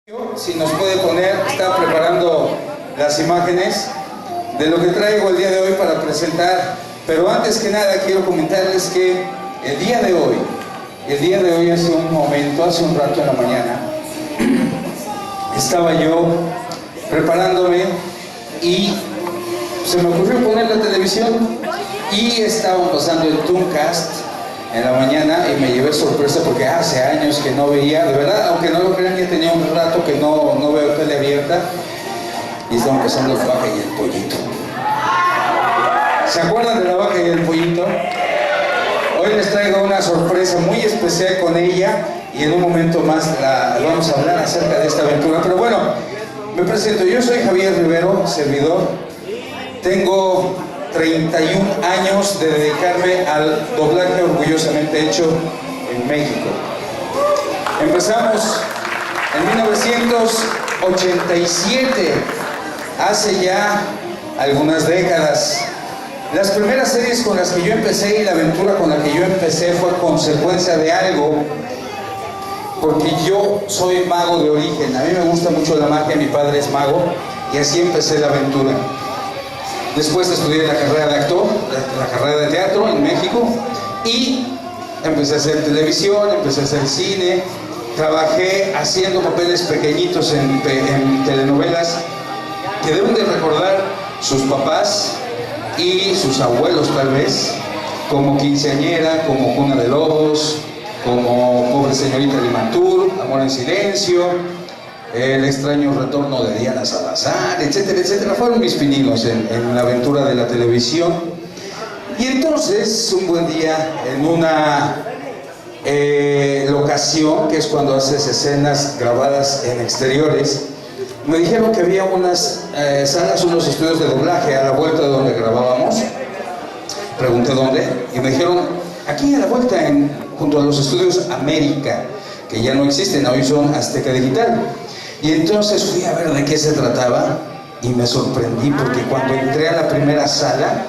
Si nos puede poner, está preparando las imágenes de lo que traigo el día de hoy para presentar. Pero antes que nada quiero comentarles que el día de hoy hace un rato en la mañana, estaba yo preparándome y se me ocurrió poner la televisión y estaban pasando el Tooncast en la mañana y me llevé sorpresa porque hace años que no veía, de verdad, aunque no lo crean, ya tenía un rato que no veo tele abierta y estaban pasando la vaca y el pollito. ¿Se acuerdan de la vaca y el pollito? Hoy les traigo una sorpresa muy especial con ella y en un momento más vamos a hablar acerca de esta aventura. Pero bueno, me presento, yo soy Javier Rivero, servidor. Tengo 31 años de dedicarme al doblaje orgullosamente hecho en México. Empezamos en 1987, hace ya algunas décadas. Las primeras series con las que yo empecé y la aventura con la que yo empecé fue consecuencia de algo, porque yo soy mago de origen. A mí me gusta mucho la magia, mi padre es mago y así empecé la aventura. Después estudié la carrera de actor, la carrera de teatro en México y empecé a hacer televisión, empecé a hacer cine, trabajé haciendo papeles pequeñitos en telenovelas que deben de recordar sus papás y sus abuelos tal vez, como Quinceañera, como Cuna de Lobos, como Pobre Señorita de Mantur, Amor en Silencio, El extraño retorno de Diana Salazar, etcétera, etcétera. Fueron mis pininos en la aventura de la televisión. Y entonces, un buen día, en una locación, que es cuando haces escenas grabadas en exteriores, me dijeron que había unas salas, unos estudios de doblaje a la vuelta de donde grabábamos. Pregunté dónde, y me dijeron, aquí a la vuelta, junto a los estudios América, que ya no existen, hoy son Azteca Digital. Y entonces fui a ver de qué se trataba y me sorprendí porque cuando entré a la primera sala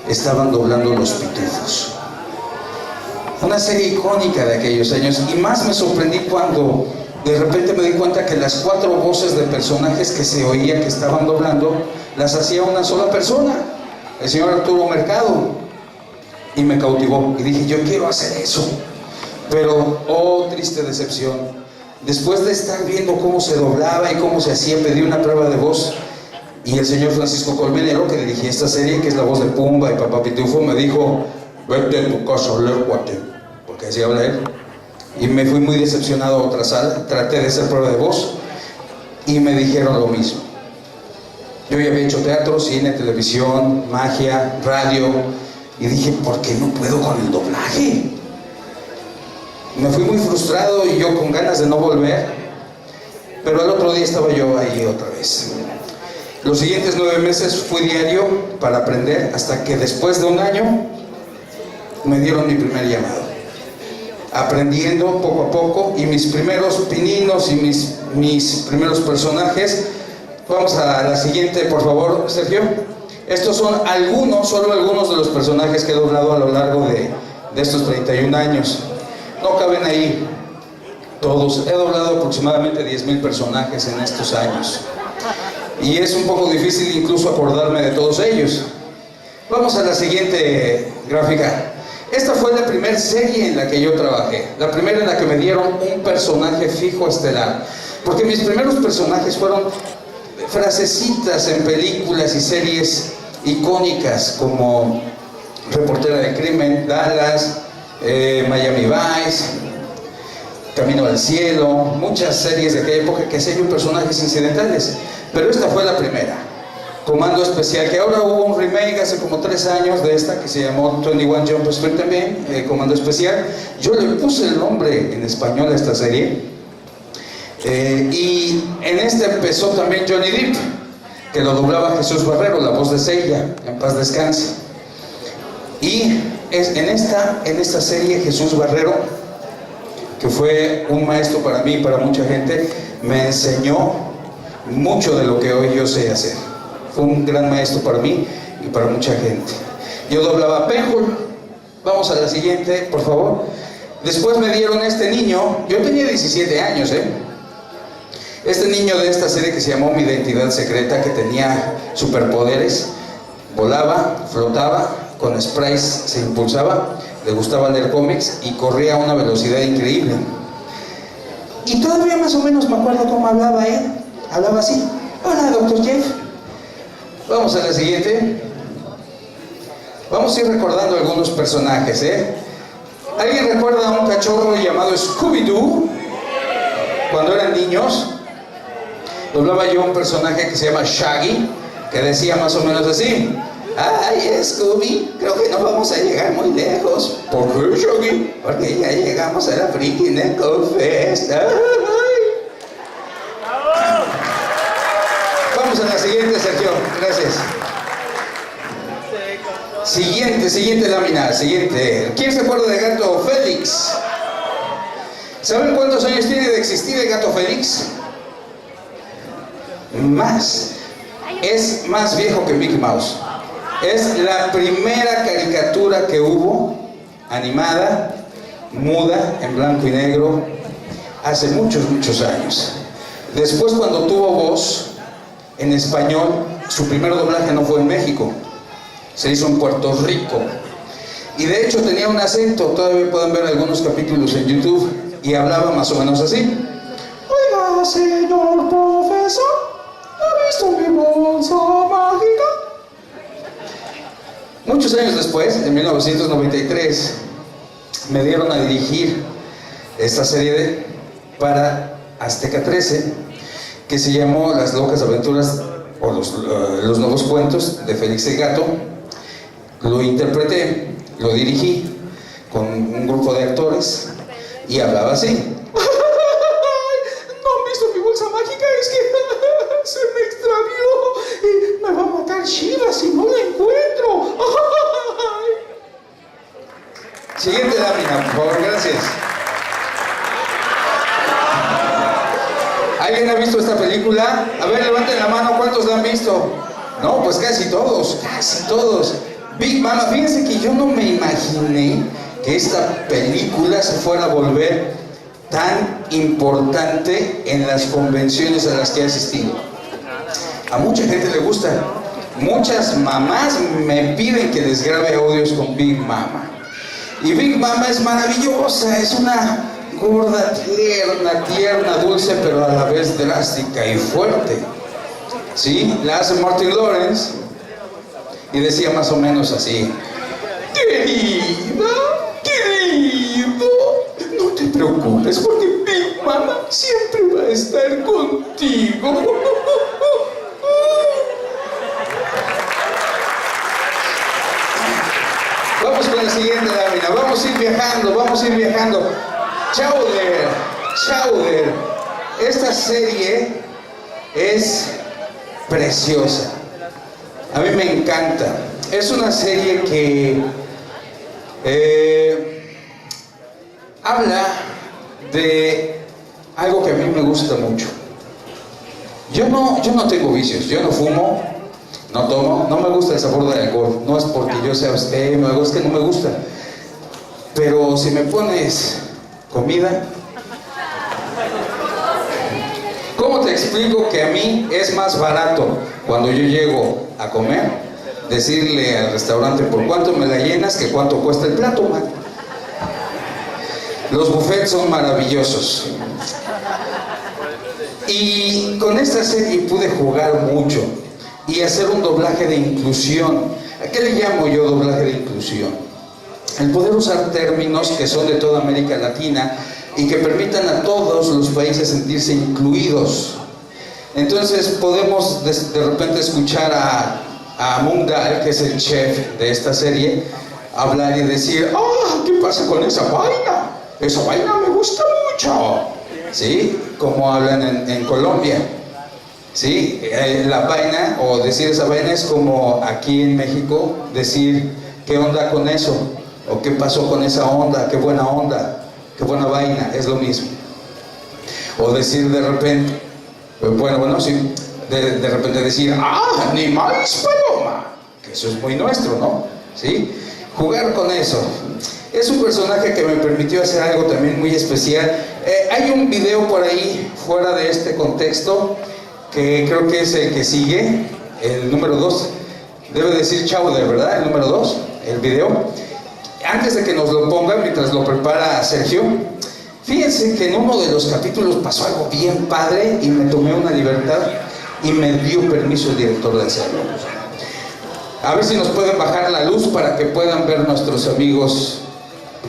estaban doblando Los Pitufos, una serie icónica de aquellos años. Y más me sorprendí cuando de repente me di cuenta que las 4 voces de personajes que se oía que estaban doblando las hacía una sola persona, el señor Arturo Mercado, y me cautivó y dije, yo quiero hacer eso. Pero oh, triste decepción. Después de estar viendo cómo se doblaba y cómo se hacía, pedí una prueba de voz y el señor Francisco Colmenero, que dirigía esta serie, que es la voz de Pumba y Papá Pitufo, me dijo, vete a tu casa a leer, cuate, porque así habla él. Y me fui muy decepcionado a otra sala, traté de hacer prueba de voz y me dijeron lo mismo. Yo ya había hecho teatro, cine, televisión, magia, radio, y dije, ¿por qué no puedo con el doblaje? Me fui muy frustrado y yo con ganas de no volver, pero al otro día estaba yo ahí otra vez. Los siguientes 9 meses fui diario para aprender, hasta que después de un año me dieron mi primer llamado. Aprendiendo poco a poco, y mis primeros pininos y mis primeros personajes. Vamos a la siguiente, por favor, Sergio. Estos son solo algunos de los personajes que he doblado a lo largo de estos 31 años. No caben ahí todos. He doblado aproximadamente 10,000 personajes en estos años. Y es un poco difícil incluso acordarme de todos ellos. Vamos a la siguiente gráfica. Esta fue la primera serie en la que yo trabajé. La primera en la que me dieron un personaje fijo estelar. Porque mis primeros personajes fueron frasecitas en películas y series icónicas como Reportera de Crimen, Dallas, Miami Vice, Camino al Cielo, muchas series de aquella época que hacían personajes incidentales, pero esta fue la primera. Comando Especial, que ahora hubo un remake hace como 3 años de esta que se llamó 21 Jump Street también, Comando Especial. Yo le puse el nombre en español a esta serie, y en esta empezó también Johnny Depp, que lo doblaba Jesús Barrero, la voz de Seiya, en paz descanse. Y en esta serie Jesús Barrero, que fue un maestro para mí y para mucha gente, me enseñó mucho de lo que hoy yo sé hacer. Fue un gran maestro para mí y para mucha gente. Yo doblaba a Penhul. Vamos a la siguiente, por favor. Después me dieron a este niño, yo tenía 17 años, Este niño de esta serie que se llamó Mi Identidad Secreta, que tenía superpoderes, volaba, flotaba, con sprays se impulsaba, le gustaba leer cómics y corría a una velocidad increíble. Y todavía más o menos me acuerdo cómo hablaba él. Hablaba así: hola, Dr. Jeff. Vamos a la siguiente. Vamos a ir recordando algunos personajes, ¿eh? ¿Alguien recuerda a un cachorro llamado Scooby-Doo? Cuando eran niños, doblaba yo un personaje que se llama Shaggy, que decía más o menos así: ay, Scooby, creo que no vamos a llegar muy lejos. ¿Por qué, Shaggy? Porque ya llegamos a la Freaky Neco Fest. Vamos a la siguiente, Sergio. Gracias. Siguiente lámina, siguiente. ¿Quién se acuerda del gato Félix? ¿Saben cuántos años tiene de existir el gato Félix? Más. Es más viejo que Mickey Mouse. Es la primera caricatura que hubo, animada, muda, en blanco y negro, hace muchos, muchos años. Después, cuando tuvo voz en español, su primer doblaje no fue en México, se hizo en Puerto Rico. Y de hecho tenía un acento, todavía pueden ver algunos capítulos en YouTube, y hablaba más o menos así: oiga, señor profesor, ¿ha visto mi bolsa mágica? Muchos años después, en 1993, me dieron a dirigir esta serie para Azteca 13, que se llamó Las Locas Aventuras o los Nuevos Cuentos de Félix el Gato. Lo interpreté, lo dirigí con un grupo de actores y hablaba así: ¿no han visto mi bolsa mágica? Es que se me extravió y me va a matar Shiva si no la encuentro. Siguiente lámina, por favor, gracias. ¿Alguien ha visto esta película? A ver, levanten la mano, ¿cuántos la han visto? No, pues casi todos, casi todos. Big Mama, fíjense que yo no me imaginé que esta película se fuera a volver tan importante en las convenciones a las que he asistido. A mucha gente le gusta. Muchas mamás me piden que les grabe audios con Big Mama. Y Big Mama es maravillosa, es una gorda, tierna, dulce, pero a la vez drástica y fuerte. ¿Sí? La hace Martin Lawrence y decía más o menos así: querido, no te preocupes porque Big Mama siempre va a estar contigo. Vamos con la siguiente lámina, vamos a ir viajando. Chowder. Esta serie es preciosa. A mí me encanta. Es una serie que habla de algo que a mí me gusta mucho. Yo no tengo vicios, yo no fumo, no tomo, no me gusta el sabor del alcohol. No es porque yo sea abstemio, es que no me gusta. Pero si me pones comida, ¿cómo te explico que a mí es más barato cuando yo llego a comer decirle al restaurante por cuánto me la llenas que cuánto cuesta el plato, man? Los buffets son maravillosos. Y con esta serie pude jugar mucho y hacer un doblaje de inclusión. ¿A qué le llamo yo doblaje de inclusión? El poder usar términos que son de toda América Latina y que permitan a todos los países sentirse incluidos. Entonces podemos de repente escuchar a Mung Dahl, que es el chef de esta serie, hablar y decir: ¿qué pasa con esa vaina? Esa vaina me gusta mucho. ¿Sí? Como hablan en Colombia. ¿Sí? La vaina, o decir esa vaina, es como aquí en México decir: ¿qué onda con eso? O ¿qué pasó con esa onda? ¿Qué buena onda? ¿Qué buena vaina? Es lo mismo. O decir de repente, sí, de repente decir: ni más paloma, que eso es muy nuestro, ¿no? ¿Sí? Jugar con eso. Es un personaje que me permitió hacer algo también muy especial. Hay un video por ahí fuera de este contexto que creo que es el que sigue, el número 2. Debe decir Chowder, ¿verdad? El número 2, el video. Antes de que nos lo pongan, mientras lo prepara Sergio, fíjense que en uno de los capítulos pasó algo bien padre y me tomé una libertad y me dio permiso el director de hacerlo. A ver si nos pueden bajar la luz para que puedan ver nuestros amigos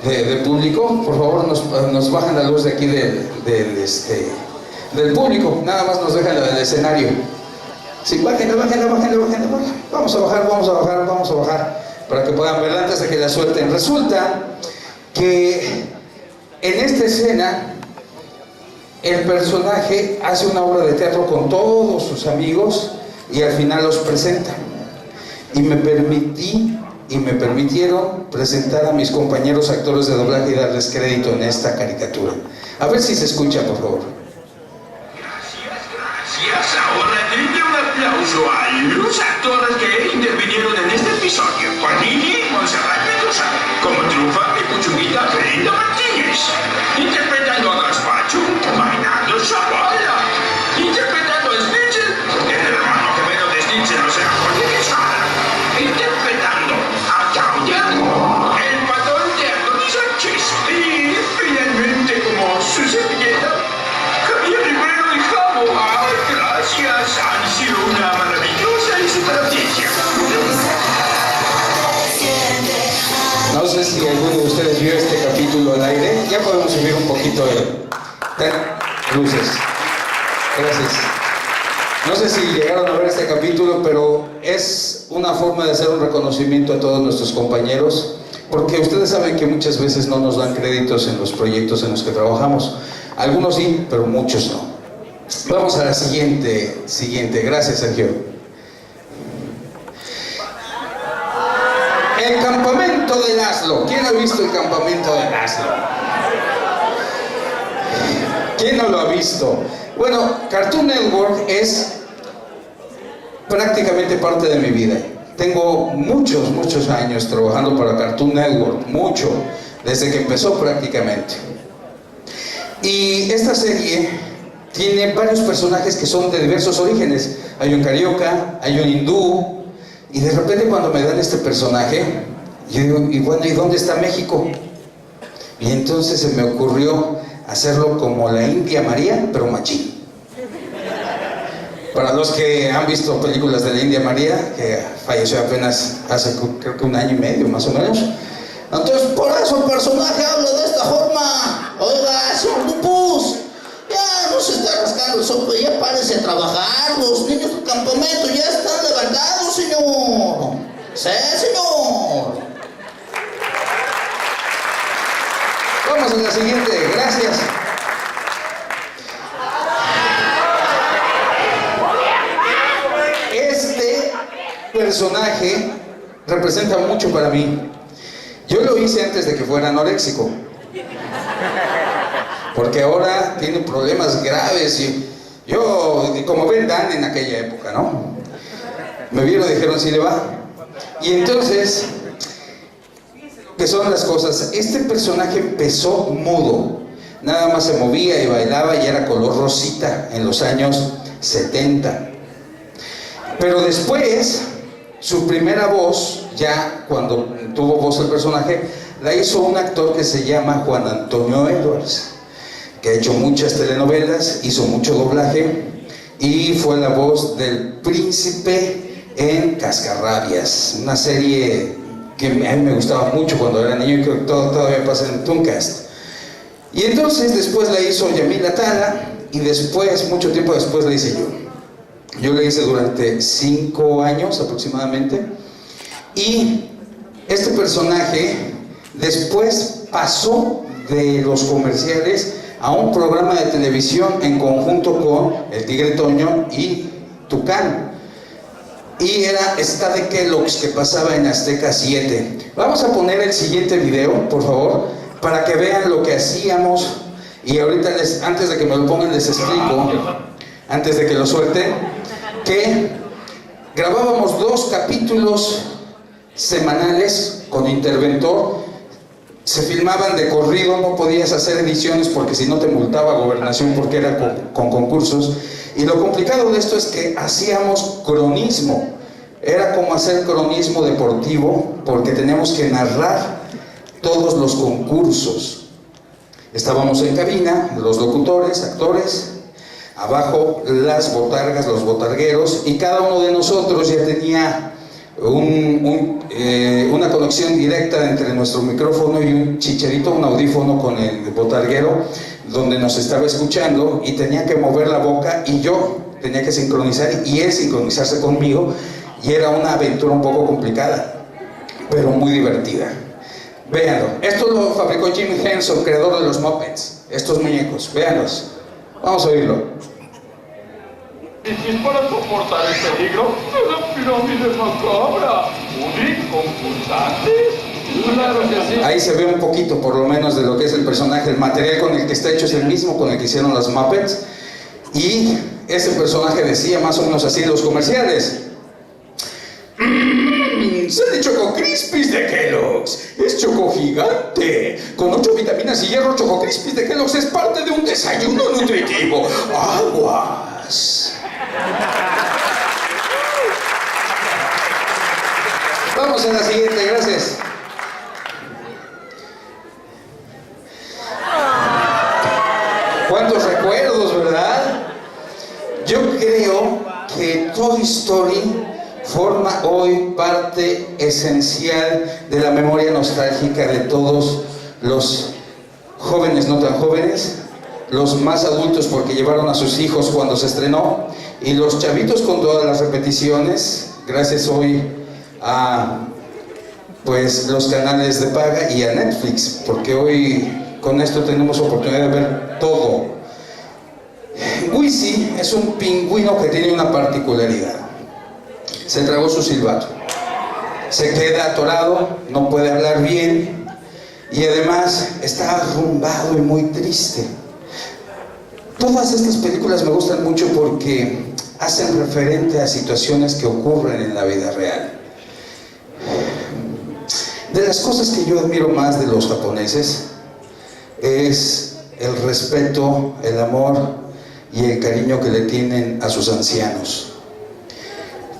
de público. Por favor, nos bajan la luz de aquí del público. Nada más nos dejan la del escenario. Sí, bájenla. Vamos a bajar para que puedan verla antes de que la suelten. Resulta que en esta escena el personaje hace una obra de teatro con todos sus amigos y al final los presenta. Y me permitieron presentar a mis compañeros actores de doblaje y darles crédito en esta caricatura. A ver si se escucha, por favor. Gracias. Ahora denle un aplauso a los actores que intervinieron en este episodio. Juanini, Montserrat Mendoza, como Trufa y Puchunguita Belinda Martínez. Interpretando a Gaspacho, Mainando Zavala. Interpretando a Snitzel, el hermano gemelo de Snitzel, o sea, Jorge Quesada. Interpretando a Claudia, el patrón de Anthony Sánchez. Y finalmente como su servilleta, Javier Rivero y Javo. ¡Ay, gracias! Han sido una maravillosa estrategia. No sé si alguno de ustedes vio este capítulo al aire. Ya podemos subir un poquito de luces. Gracias. No sé si llegaron a ver este capítulo, pero es una forma de hacer un reconocimiento a todos nuestros compañeros, porque ustedes saben que muchas veces no nos dan créditos en los proyectos en los que trabajamos. Algunos sí, pero muchos no. Vamos a la siguiente. Gracias, Sergio. El campamento de Laszlo. ¿Quién ha visto el campamento de Laszlo? ¿Quién no lo ha visto? Bueno, Cartoon Network es prácticamente parte de mi vida. Tengo muchos años trabajando para Cartoon Network, desde que empezó prácticamente. Y esta serie tiene varios personajes que son de diversos orígenes. Hay un carioca, hay un hindú, y de repente cuando me dan este personaje, yo digo, y bueno, ¿y dónde está México? Y entonces se me ocurrió hacerlo como la India María, pero machín. Para los que han visto películas de la India María, que falleció apenas hace creo que 1 año y medio más o menos, entonces por eso el personaje habla de esta forma. Oiga, señor Lupus, ya no se está rascando el sope, ya párese a trabajar. Los niños del campamento ya están levantados, señor. Sí, señor. Vamos a la siguiente, gracias. Este personaje representa mucho para mí. Yo lo hice antes de que fuera anoréxico, porque ahora tiene problemas graves y yo, como Ben Dan en aquella época, ¿no? Me vieron y dijeron, sí le va. Y entonces, ¿qué son las cosas? Este personaje empezó mudo, nada más se movía y bailaba y era color rosita en los años 70. Pero después, su primera voz, ya cuando tuvo voz el personaje, la hizo un actor que se llama Juan Antonio Edwards, que ha hecho muchas telenovelas, hizo mucho doblaje y fue la voz del príncipe en Cascarrabias, una serie que a mí me gustaba mucho cuando era niño y creo que todavía pasa en Tooncast. Y entonces después la hizo Yamil Atala y después, mucho tiempo después, la hice yo. Yo la hice durante 5 años aproximadamente y este personaje después pasó de los comerciales a un programa de televisión en conjunto con El Tigre Toño y Tucán. Y era esta de Kellogg's que pasaba en Azteca 7. Vamos a poner el siguiente video, por favor, para que vean lo que hacíamos. Y ahorita, antes de que me lo pongan, les explico, antes de que lo suelten, que grabábamos 2 capítulos semanales con interventor. se filmaban de corrido, no podías hacer ediciones porque si no te multaba Gobernación porque era con concursos. Y lo complicado de esto es que hacíamos cronismo. Era como hacer cronismo deportivo porque teníamos que narrar todos los concursos. Estábamos en cabina, los locutores, actores, abajo las botargas, los botargueros, y cada uno de nosotros ya tenía una conexión directa entre nuestro micrófono y un chicherito, un audífono con el botarguero, donde nos estaba escuchando y tenía que mover la boca y yo tenía que sincronizar y él sincronizarse conmigo, y era una aventura un poco complicada, pero muy divertida. Véanlo, esto lo fabricó Jim Henson, creador de los Muppets, estos muñecos, véanlos, vamos a oírlo. Y para soportar el peligro de la pirámide macabra, ¿Woody concursantes? Claro que sí. Ahí se ve un poquito, por lo menos, de lo que es el personaje. El material con el que está hecho es el mismo con el que hicieron los Muppets. Y ese personaje decía más o menos así en los comerciales: sale Choco Crispies de Kellogg's, es choco gigante, con 8 vitaminas y hierro. Choco Crispies de Kellogg's es parte de un desayuno nutritivo. ¡Aguas! Vamos a la siguiente, gracias. ¿Cuántos recuerdos, verdad? Yo creo que Toy Story forma hoy parte esencial de la memoria nostálgica de todos los jóvenes, no tan jóvenes, los más adultos porque llevaron a sus hijos cuando se estrenó, y los chavitos con todas las repeticiones, gracias hoy a pues los canales de paga y a Netflix, porque hoy con esto tenemos oportunidad de ver todo. Wheezy es un pingüino que tiene una particularidad: se tragó su silbato, se queda atorado, no puede hablar bien y además está arrumbado y muy triste. Todas estas películas me gustan mucho porque hacen referente a situaciones que ocurren en la vida real. De las cosas que yo admiro más de los japoneses es el respeto, el amor y el cariño que le tienen a sus ancianos,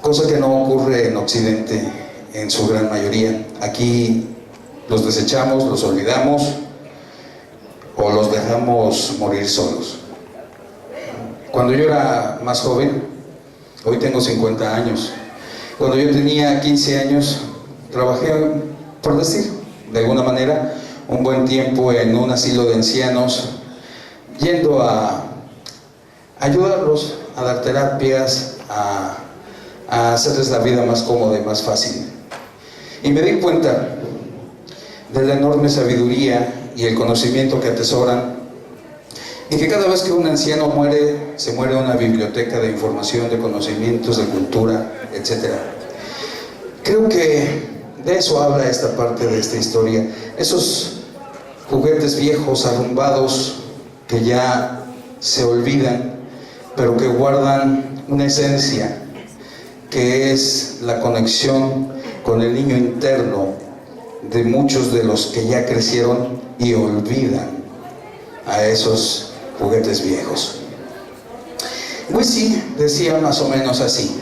cosa que no ocurre en Occidente en su gran mayoría. Aquí los desechamos, los olvidamos o los dejamos morir solos. Cuando yo era más joven, hoy tengo 50 años, cuando yo tenía 15 años, trabajé, por decir, de alguna manera, un buen tiempo en un asilo de ancianos, yendo a ayudarlos, a dar terapias, a hacerles la vida más cómoda y más fácil. Y me di cuenta de la enorme sabiduría y el conocimiento que atesoran, y que cada vez que un anciano muere, se muere una biblioteca de información, de conocimientos, de cultura, etc. Creo que de eso habla esta parte de esta historia. Esos juguetes viejos, arrumbados, que ya se olvidan, pero que guardan una esencia, que es la conexión con el niño interno de muchos de los que ya crecieron y olvidan a esos juguetes viejos. Wheezy decía más o menos así: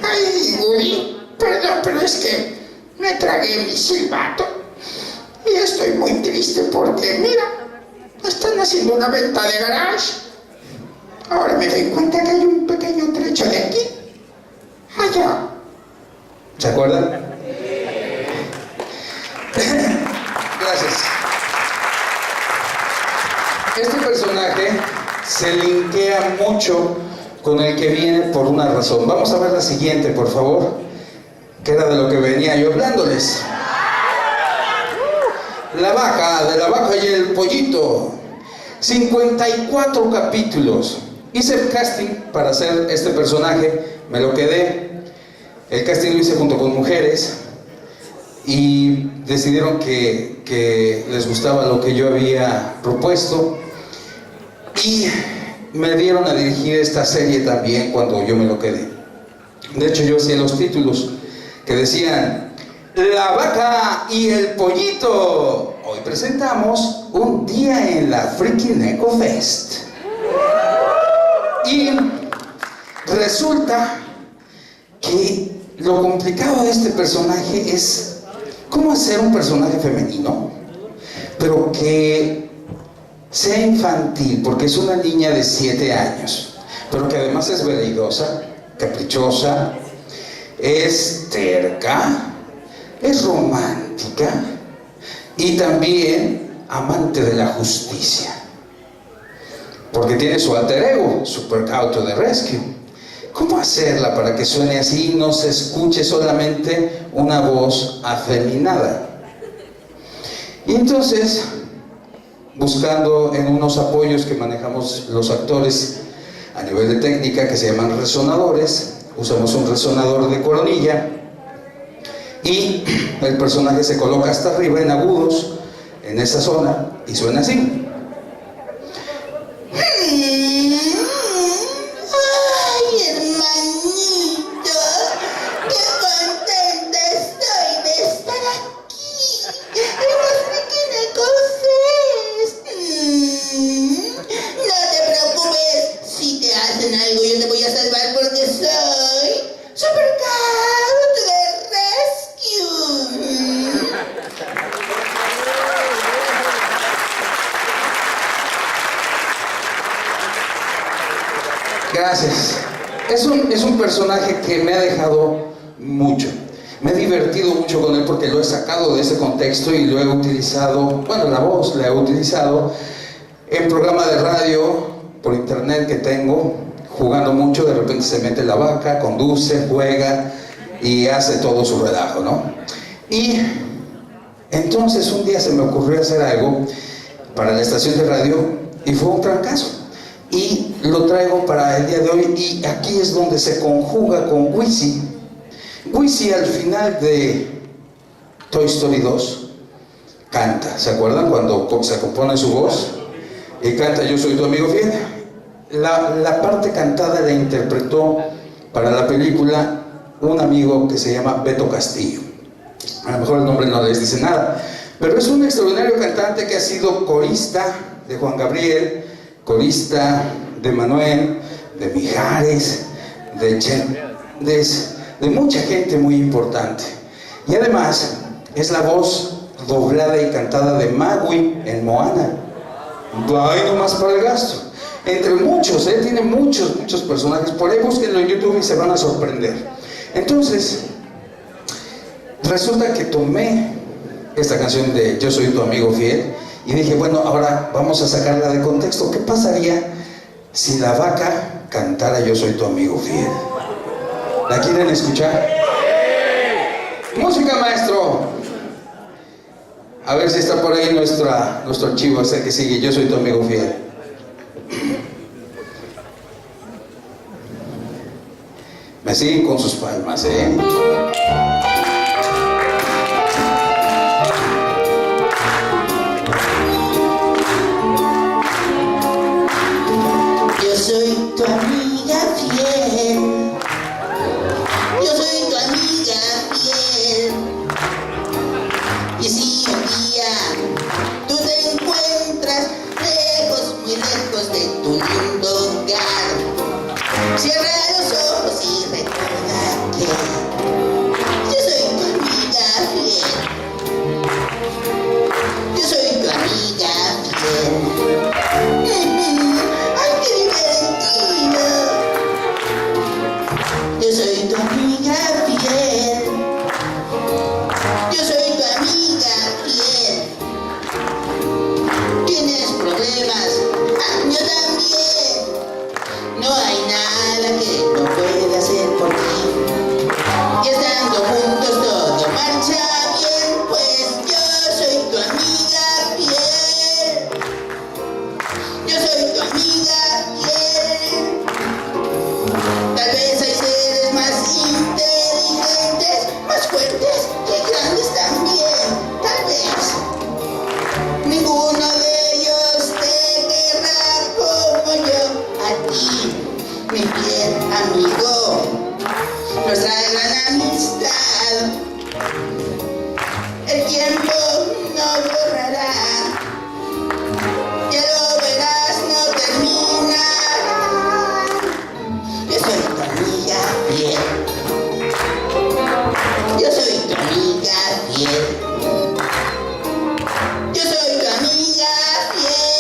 Ay, Woody, perdón, pero es que me tragué mi silbato y estoy muy triste porque, mira, están haciendo una venta de garage. Ahora me doy cuenta que hay un pequeño trecho de aquí allá. ¿Se acuerdan? Gracias. Este personaje se linkea mucho con el que viene por una razón. Vamos a ver la siguiente, por favor, que era de lo que venía yo hablándoles. La vaca, de la vaca y el pollito. 54 capítulos. Hice el casting para hacer este personaje, me lo quedé. El casting lo hice junto con mujeres y decidieron que les gustaba lo que yo había propuesto, y me dieron a dirigir esta serie también cuando yo me lo quedé. De hecho, yo hacía los títulos que decían La vaca y el pollito. Hoy presentamos un día en la Freaking Eco Fest. Y resulta que lo complicado de este personaje es cómo hacer un personaje femenino, pero que sea infantil, porque es una niña de 7 años, pero que además es veleidosa, caprichosa, es terca, es romántica y también amante de la justicia, porque tiene su alter ego, Super Cauto de Rescue. ¿Cómo hacerla para que suene así y no se escuche solamente una voz afeminada? Y entonces, buscando en unos apoyos que manejamos los actores a nivel de técnica, que se llaman resonadores, usamos un resonador de coronilla y el personaje se coloca hasta arriba en agudos, en esa zona, y suena así. Gracias. Es un personaje que me ha dejado mucho. Me he divertido mucho con él porque lo he sacado de ese contexto y lo he utilizado, bueno, la voz la he utilizado en programa de radio, por internet que tengo, jugando mucho. De repente se mete la vaca, conduce, juega y hace todo su relajo, ¿no? Y entonces un día se me ocurrió hacer algo para la estación de radio y fue un fracaso. Y lo traigo para el día de hoy, y aquí es donde se conjuga con Wheezy. Wheezy al final de Toy Story 2 canta, ¿se acuerdan? Cuando se compone su voz y canta Yo soy tu amigo fiel. La parte cantada la interpretó para la película un amigo que se llama Beto Castillo. A lo mejor el nombre no les dice nada, pero es un extraordinario cantante que ha sido corista de Juan Gabriel, corista de Manuel, de Mijares, de Chendes, de mucha gente muy importante. Y además es la voz doblada y cantada de Magui en Moana. Ahí nomás para el gasto. Entre muchos, él tiene muchos personajes. Por ahí búsquenlo en YouTube y se van a sorprender. Entonces, resulta que tomé esta canción de Yo soy tu amigo fiel y dije, bueno, ahora vamos a sacarla de contexto. ¿Qué pasaría si la vaca cantara Yo soy tu amigo fiel? ¿La quieren escuchar? Música, maestro. A ver si está por ahí nuestro archivo, ese que sigue, Yo soy tu amigo fiel. Me siguen con sus palmas, ¿eh? Yo soy tu amiga fiel. Yo soy tu amiga fiel. Y si un día tú te encuentras lejos, muy lejos de tu lindo hogar, cierra los ojos y recuerda que yo soy nuestra gran amistad. El tiempo no borrará, ya lo verás, no terminará. Yo soy tu amiga fiel, yo soy tu amiga fiel, yo soy tu amiga fiel,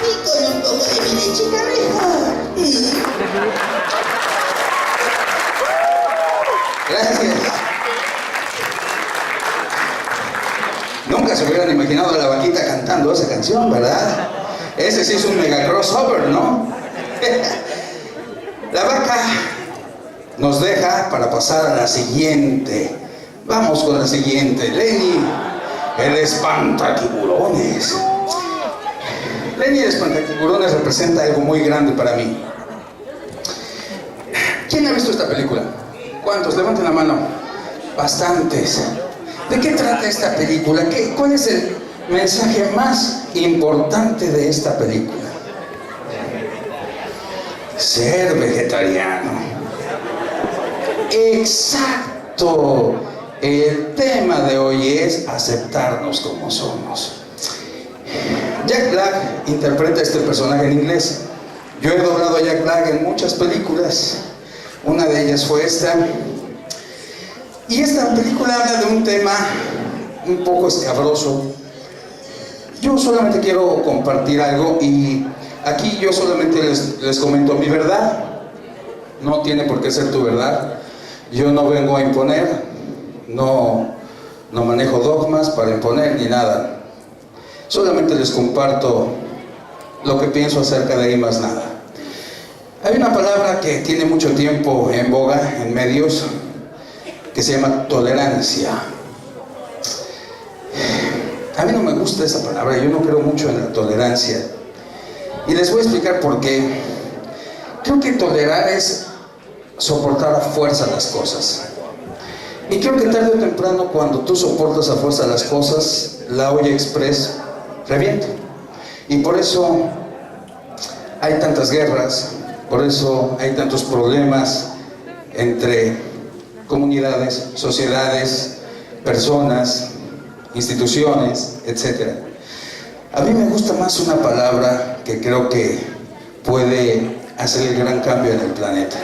y con un poco de mi lechita mejor. Gracias. Nunca se hubieran imaginado a la vaquita cantando esa canción, ¿verdad? Ese sí es un mega crossover, ¿no? La vaca nos deja para pasar a la siguiente. Vamos con la siguiente. Lenny, el espantatiburones. Lenny, el espantatiburones representa algo muy grande para mí. ¿Quién ha visto esta película? ¿Cuántos? Levanten la mano. Bastantes. ¿De qué trata esta película? ¿Cuál es el mensaje más importante de esta película? Ser vegetariano. Exacto. El tema de hoy es aceptarnos como somos. Jack Black interpreta a este personaje en inglés. Yo he doblado a Jack Black en muchas películas. Una de ellas fue esta. Y esta película habla de un tema un poco escabroso. Yo solamente quiero compartir algo y aquí yo solamente les comento mi verdad. No tiene por qué ser tu verdad. Yo no vengo a imponer, no manejo dogmas para imponer ni nada. Solamente les comparto lo que pienso acerca de ahí, más nada. Hay una palabra que tiene mucho tiempo en boga en medios que se llama tolerancia. A mí no me gusta esa palabra, yo no creo mucho en la tolerancia. Y les voy a explicar por qué. Creo que tolerar es soportar a fuerza las cosas. Y creo que tarde o temprano, cuando tú soportas a fuerza las cosas, la olla express revienta. Y por eso hay tantas guerras, por eso hay tantos problemas entre comunidades, sociedades, personas, instituciones, etc. A mí me gusta más una palabra que creo que puede hacer el gran cambio en el planeta,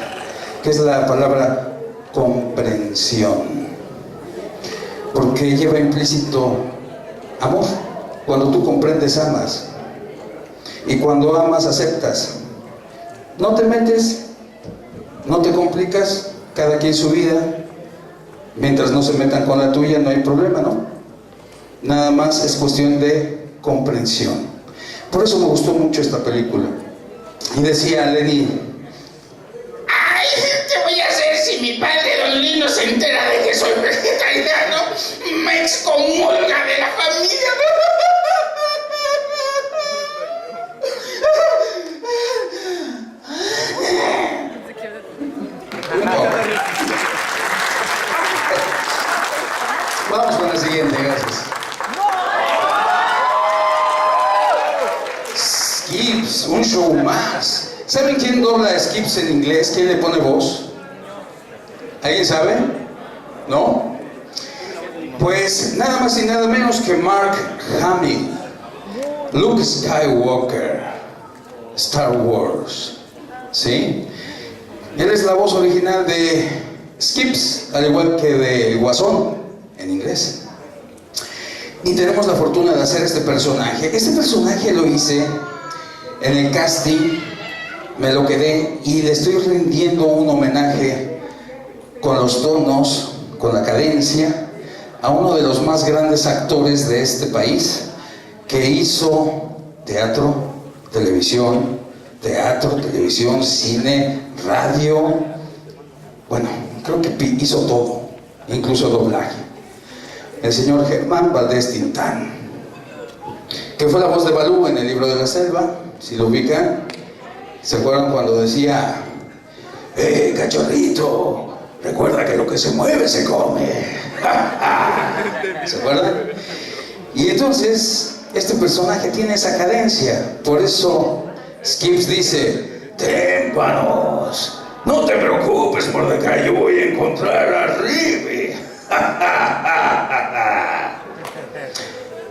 que es la palabra comprensión, porque lleva implícito amor. Cuando tú comprendes, amas, y cuando amas, aceptas. No te metes, no te complicas, cada quien su vida, mientras no se metan con la tuya no hay problema, ¿no? Nada más es cuestión de comprensión. Por eso me gustó mucho esta película. Y decía Lenny: Ay, ¿qué voy a hacer si mi padre Don Lino se entera de que soy vegetariano? Me excomulga de la familia. Vamos con la siguiente, gracias. Skips, un show más. ¿Saben quién dobla a Skips en inglés? ¿Quién le pone voz? ¿Alguien sabe? ¿No? Pues nada más y nada menos que Mark Hamill, Luke Skywalker, Star Wars. ¿Sí? Él es la voz original de Skips, al igual que de Guasón en inglés. Y tenemos la fortuna de hacer este personaje. Este personaje lo hice en el casting, me lo quedé y le estoy rindiendo un homenaje con los tonos, con la cadencia, a uno de los más grandes actores de este país, que hizo teatro, televisión, cine, radio. Bueno, creo que hizo todo, incluso doblaje. El señor Germán Valdés Tintán, que fue la voz de Balú en El Libro de la Selva, si lo ubican. ¿Se acuerdan cuando decía: cachorrito, recuerda que lo que se mueve se come? ¿Se acuerdan? Y entonces este personaje tiene esa cadencia. Por eso Skips dice: Témpanos. No te preocupes, Mordecai, yo voy a encontrar a Ribe.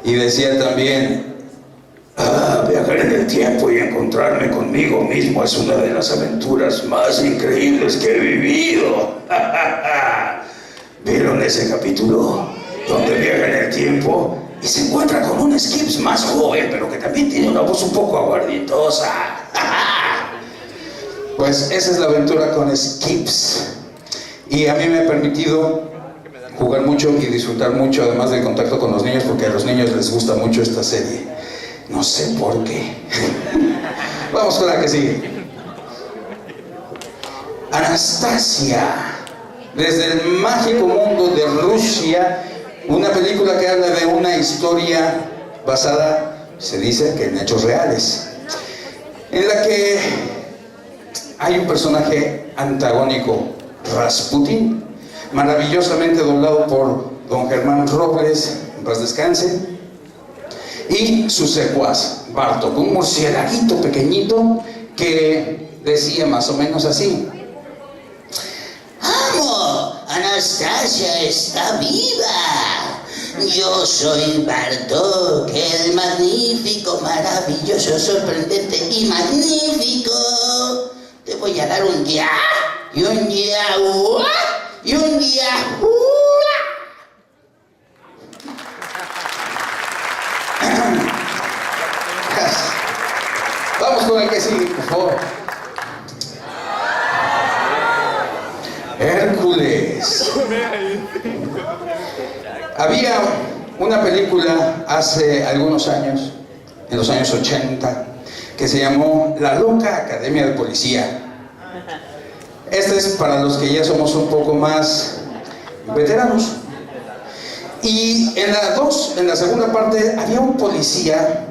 Y decía también, Viajar en el tiempo y encontrarme conmigo mismo es una de las aventuras más increíbles que he vivido. ¿Vieron ese capítulo? Donde viaja en el tiempo y se encuentra con un Skips más joven, pero que también tiene una voz un poco aguardientosa. pues esa es la aventura con Skips. Y a mí me ha permitido jugar mucho y disfrutar mucho, además del contacto con los niños, porque a los niños les gusta mucho esta serie. No sé por qué. Vamos con la que sigue. Anastasia, desde el mágico mundo de Rusia, una película que habla de una historia basada, se dice que en hechos reales, en la que hay un personaje antagónico, Rasputin, maravillosamente doblado por don Germán Robles, en paz descanse, y su secuaz, Bartok, un murcielaguito pequeñito que decía más o menos así: ¡Amo! ¡Anastasia está viva! Yo soy Bartok, el magnífico, maravilloso, sorprendente y magnífico. Te voy a dar un ya y un yaúa y un yahúa. Vamos con el que sigue, por favor. Hércules. Había una película hace algunos años, en los años 80, que se llamó La Loca Academia de Policía. Este es para los que ya somos un poco más veteranos. Y en la segunda parte, había un policía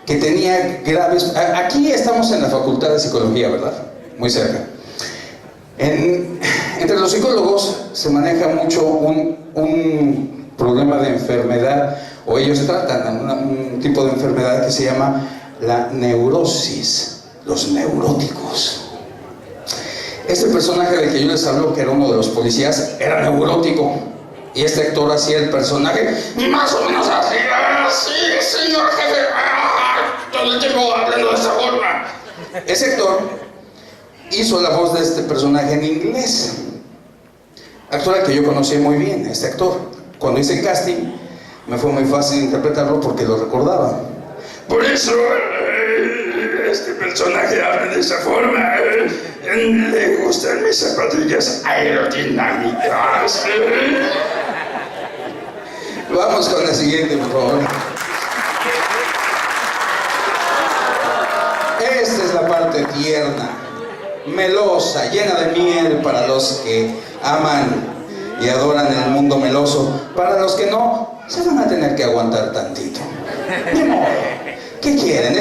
que tenía graves... Aquí estamos en la Facultad de Psicología, ¿verdad? Muy cerca. Entre los psicólogos se maneja mucho un problema de enfermedad, o ellos tratan un tipo de enfermedad que se llama la neurosis, los neuróticos. Este personaje del que yo les hablo, que era uno de los policías, era neurótico. Y este actor hacía el personaje más o menos así, señor jefe, todo el tiempo hablando de esa forma. Ese actor hizo la voz de este personaje en inglés. Actor al que yo conocí muy bien, este actor. Cuando hice el casting, me fue muy fácil interpretarlo porque lo recordaba. Por eso este personaje habla de esa forma. Le gustan mis zapatillas aerodinámicas. Vamos con la siguiente, por favor. Esta es la parte tierna, melosa, llena de miel para los que aman y adoran el mundo meloso. Para los que no, se van a tener que aguantar tantito. Ni modo. ¿Qué quieren?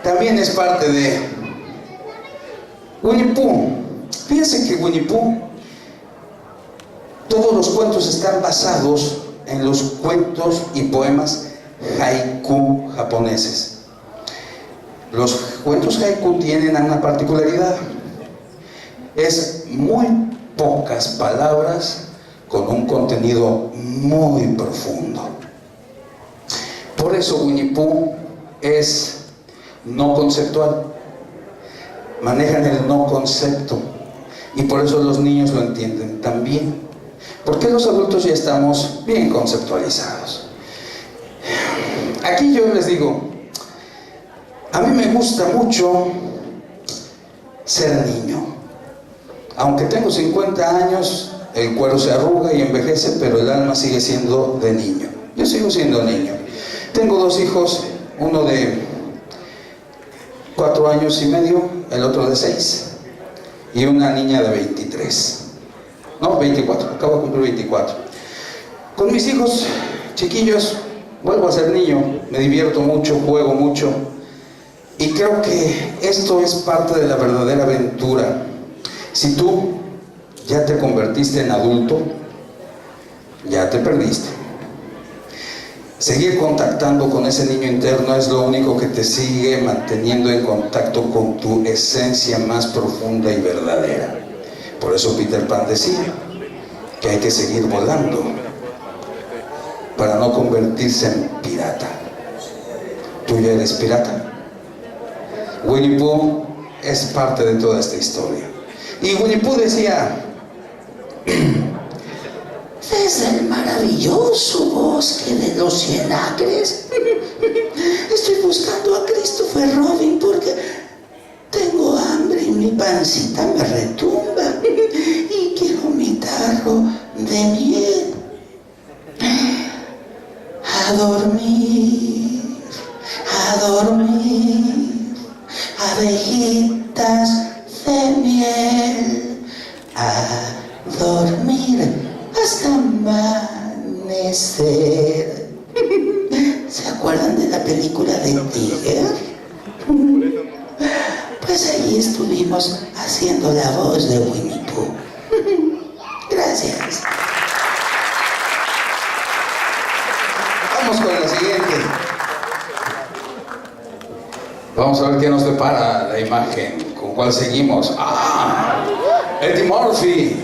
También es parte de Winnie Pooh. Fíjense que Winnie Pooh, todos los cuentos están basados en los cuentos y poemas haiku japoneses. Los cuentos haiku tienen una particularidad: es muy pocas palabras con un contenido muy profundo. Por eso Winnie Pooh es no conceptual. Manejan el no concepto y por eso los niños lo entienden también, porque los adultos ya estamos bien conceptualizados. Aquí yo les digo, a mí me gusta mucho ser niño. Aunque tengo 50 años, el cuero se arruga y envejece, pero el alma sigue siendo de niño. Yo sigo siendo niño. Tengo 2 hijos, uno de 4 años y medio, el otro de 6, y una niña de 23. No, 24, acabo de cumplir 24. Con mis hijos chiquillos vuelvo a ser niño, me divierto mucho, juego mucho, y creo que esto es parte de la verdadera aventura. Si tú ya te convertiste en adulto, ya te perdiste. Seguir contactando con ese niño interno es lo único que te sigue manteniendo en contacto con tu esencia más profunda y verdadera. Por eso Peter Pan decía que hay que seguir volando para no convertirse en pirata. ¿Tú ya eres pirata? Winnie Pooh es parte de toda esta historia. Y Winnie Pooh decía: desde el maravilloso bosque de los 100 acres, estoy buscando a Christopher Robin porque tengo hambre y mi pancita me retumba y quiero mi tarro de miel. A dormir, abejitas de miel, a dormir hasta amanecer. ¿Se acuerdan de la película de Tiger? Pues ahí estuvimos haciendo la voz de Winnie Pooh. Gracias. Vamos con la siguiente. Vamos a ver qué nos depara la imagen. ¿Con cuál seguimos? Eddie Murphy.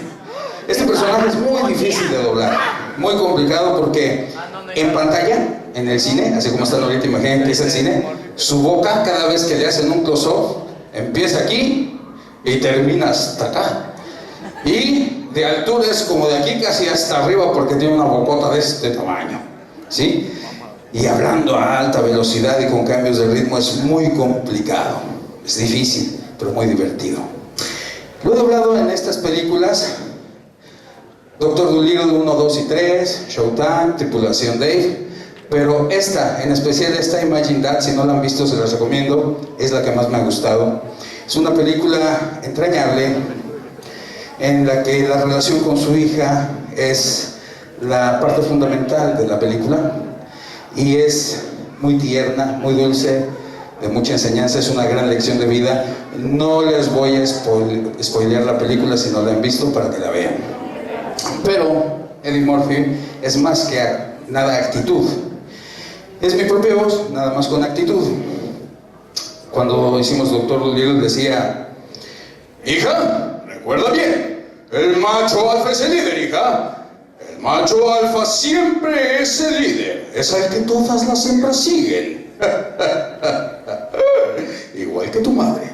Este personaje es muy difícil de doblar, muy complicado porque en pantalla, en el cine, así como están ahorita, imaginen que es el cine, su boca cada vez que le hacen un close-up empieza aquí y termina hasta acá. Y de altura es como de aquí casi hasta arriba porque tiene una bocota de este tamaño, ¿sí? Y hablando a alta velocidad y con cambios de ritmo es muy complicado, es difícil, pero muy divertido. Lo he doblado en estas películas: Doctor Dolittle 1, 2 y 3, Showtime, Tripulación Dave, pero esta, en especial esta Imagine That, si no la han visto se las recomiendo, es la que más me ha gustado. Es una película entrañable en la que la relación con su hija es la parte fundamental de la película y es muy tierna, muy dulce, de mucha enseñanza, es una gran lección de vida. No les voy a spoilear la película si no la han visto para que la vean. Pero Eddie Murphy es más que nada actitud. Es mi propia voz, nada más con actitud. Cuando hicimos Doctor Dolittle decía: hija, recuerda bien, el macho alfa es el líder, hija. El macho alfa siempre es el líder. Es el que todas las hembras siguen. Igual que tu madre.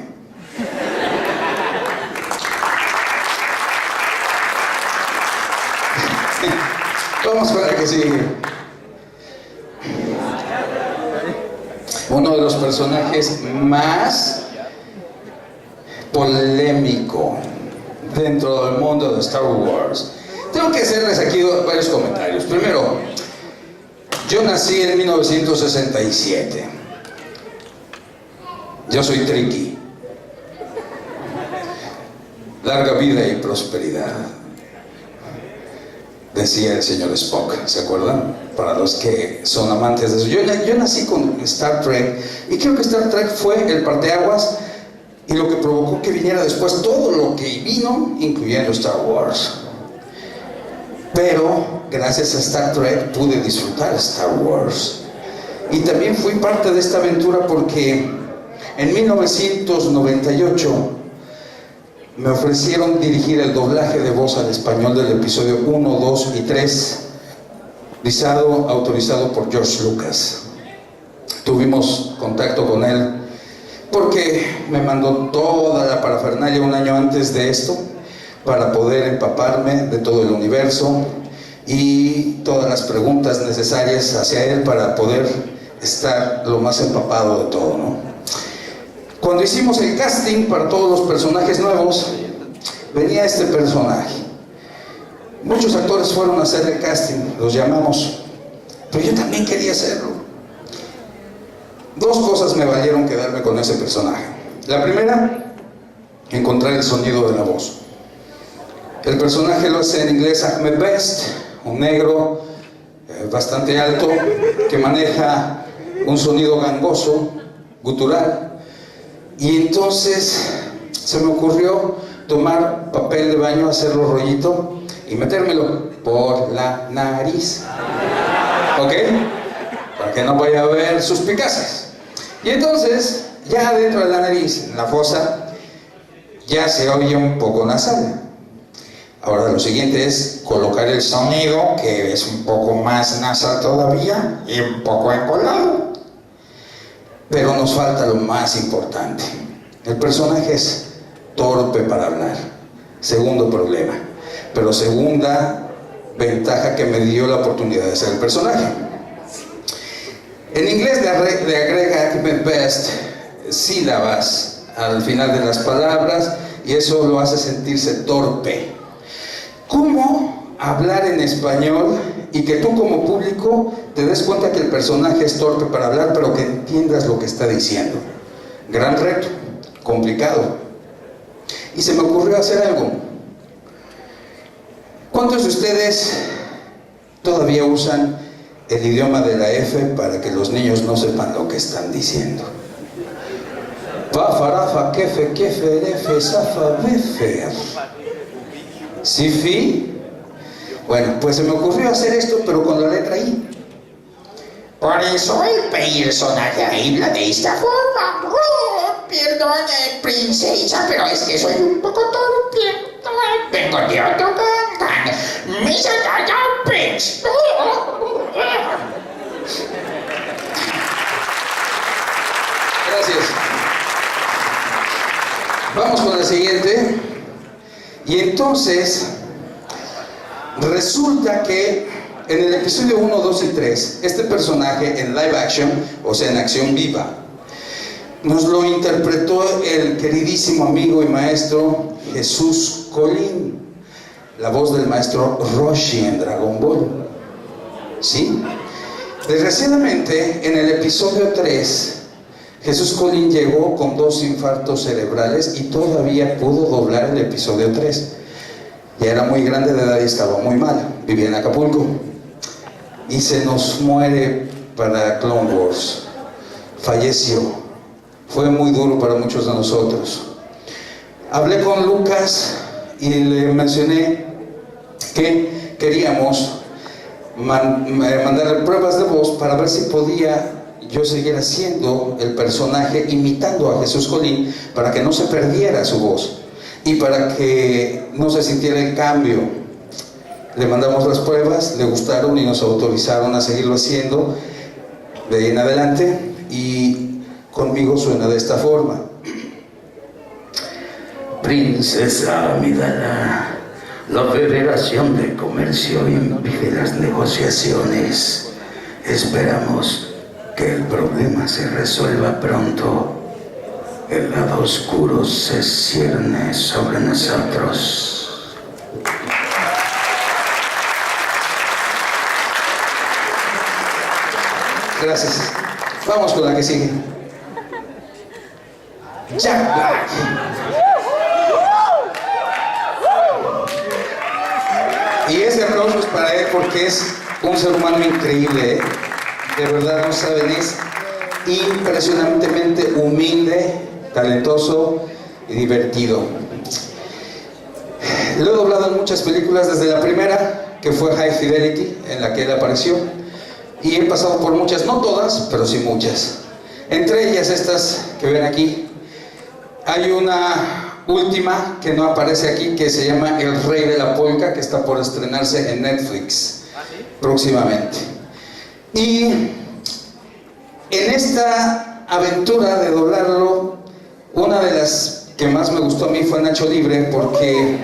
Vamos con la que sigue. Uno de los personajes más polémico dentro del mundo de Star Wars. Tengo que hacerles aquí varios comentarios. Primero, yo nací en 1967. Yo soy Tricky. Larga vida y prosperidad, decía el señor Spock, ¿se acuerdan? Para los que son amantes de eso. Yo nací con Star Trek y creo que Star Trek fue el parteaguas y lo que provocó que viniera después todo lo que vino, incluyendo Star Wars. Pero gracias a Star Trek pude disfrutar Star Wars. Y también fui parte de esta aventura porque en 1998 me ofrecieron dirigir el doblaje de voz al español del episodio 1, 2 y 3, autorizado por George Lucas. Tuvimos contacto con él porque me mandó toda la parafernalia un año antes de esto para poder empaparme de todo el universo y todas las preguntas necesarias hacia él para poder estar lo más empapado de todo, ¿no? Cuando hicimos el casting para todos los personajes nuevos, venía este personaje. Muchos actores fueron a hacer el casting, los llamamos, pero yo también quería hacerlo. Dos cosas me valieron quedarme con ese personaje. La primera, encontrar el sonido de la voz. El personaje lo hace en inglés Ahmed Best, un negro bastante alto que maneja un sonido gangoso, gutural. Y entonces se me ocurrió tomar papel de baño, hacerlo rollito y metérmelo por la nariz. ¿Ok? para que no vaya a haber suspicacias. Y entonces, ya dentro de la nariz, en la fosa, ya se oye un poco nasal. Ahora lo siguiente es colocar el sonido, que es un poco más nasal todavía y un poco encolado. Pero nos falta lo más importante. El personaje es torpe para hablar. Segundo problema. Pero segunda ventaja que me dio la oportunidad de ser el personaje. En inglés le agrega Acme Best sílabas al final de las palabras y eso lo hace sentirse torpe. ¿Cómo hablar en español y que tú como público te des cuenta que el personaje es torpe para hablar, pero que entiendas lo que está diciendo? Gran reto, complicado. Y se me ocurrió hacer algo. ¿Cuántos de ustedes todavía usan el idioma de la F para que los niños no sepan lo que están diciendo? Pa, farafa, kefe, kefe, efe, safa, befer. ¿Sí, fi? Bueno, pues se me ocurrió hacer esto, pero con la letra I. Por eso el personaje habla de esta forma. Oh, perdone, princesa, pero es que soy un poco torpe. Vengo de otro cantan. Mis atayapes. Gracias. Vamos con la siguiente. Y entonces, resulta que en el episodio 1, 2 y 3, este personaje en live action, o sea, en acción viva, nos lo interpretó el queridísimo amigo y maestro Jesús Colín, la voz del maestro Roshi en Dragon Ball. ¿Sí? Desgraciadamente, en el episodio 3, Jesús Colín llegó con 2 infartos cerebrales y todavía pudo doblar el episodio 3. Ya era muy grande de edad y estaba muy mal. Vivía en Acapulco. Y se nos muere para Clone Wars. Falleció. Fue muy duro para muchos de nosotros. Hablé con Lucas y le mencioné que queríamos mandarle pruebas de voz para ver si podía yo seguir haciendo el personaje imitando a Jesús Colín para que no se perdiera su voz y para que no se sintiera el cambio. Le mandamos las pruebas, le gustaron y nos autorizaron a seguirlo haciendo de ahí en adelante, y conmigo suena de esta forma. Princesa Amidala, la Federación de Comercio impide las negociaciones. Esperamos que el problema se resuelva pronto. El lado oscuro se cierne sobre nosotros. Gracias. Vamos con la que sigue. Jack Black. Y ese aplauso es para él porque es un ser humano increíble, ¿eh? De verdad, no saben, es impresionantemente humilde, talentoso y divertido. Lo he doblado en muchas películas, desde la primera, que fue High Fidelity, en la que él apareció, y he pasado por muchas, no todas, pero sí muchas. Entre ellas estas que ven aquí. Hay una última que no aparece aquí, que se llama El Rey de la Polka, que está por estrenarse en Netflix próximamente. Y en esta aventura de doblarlo, una de las que más me gustó a mí fue Nacho Libre, porque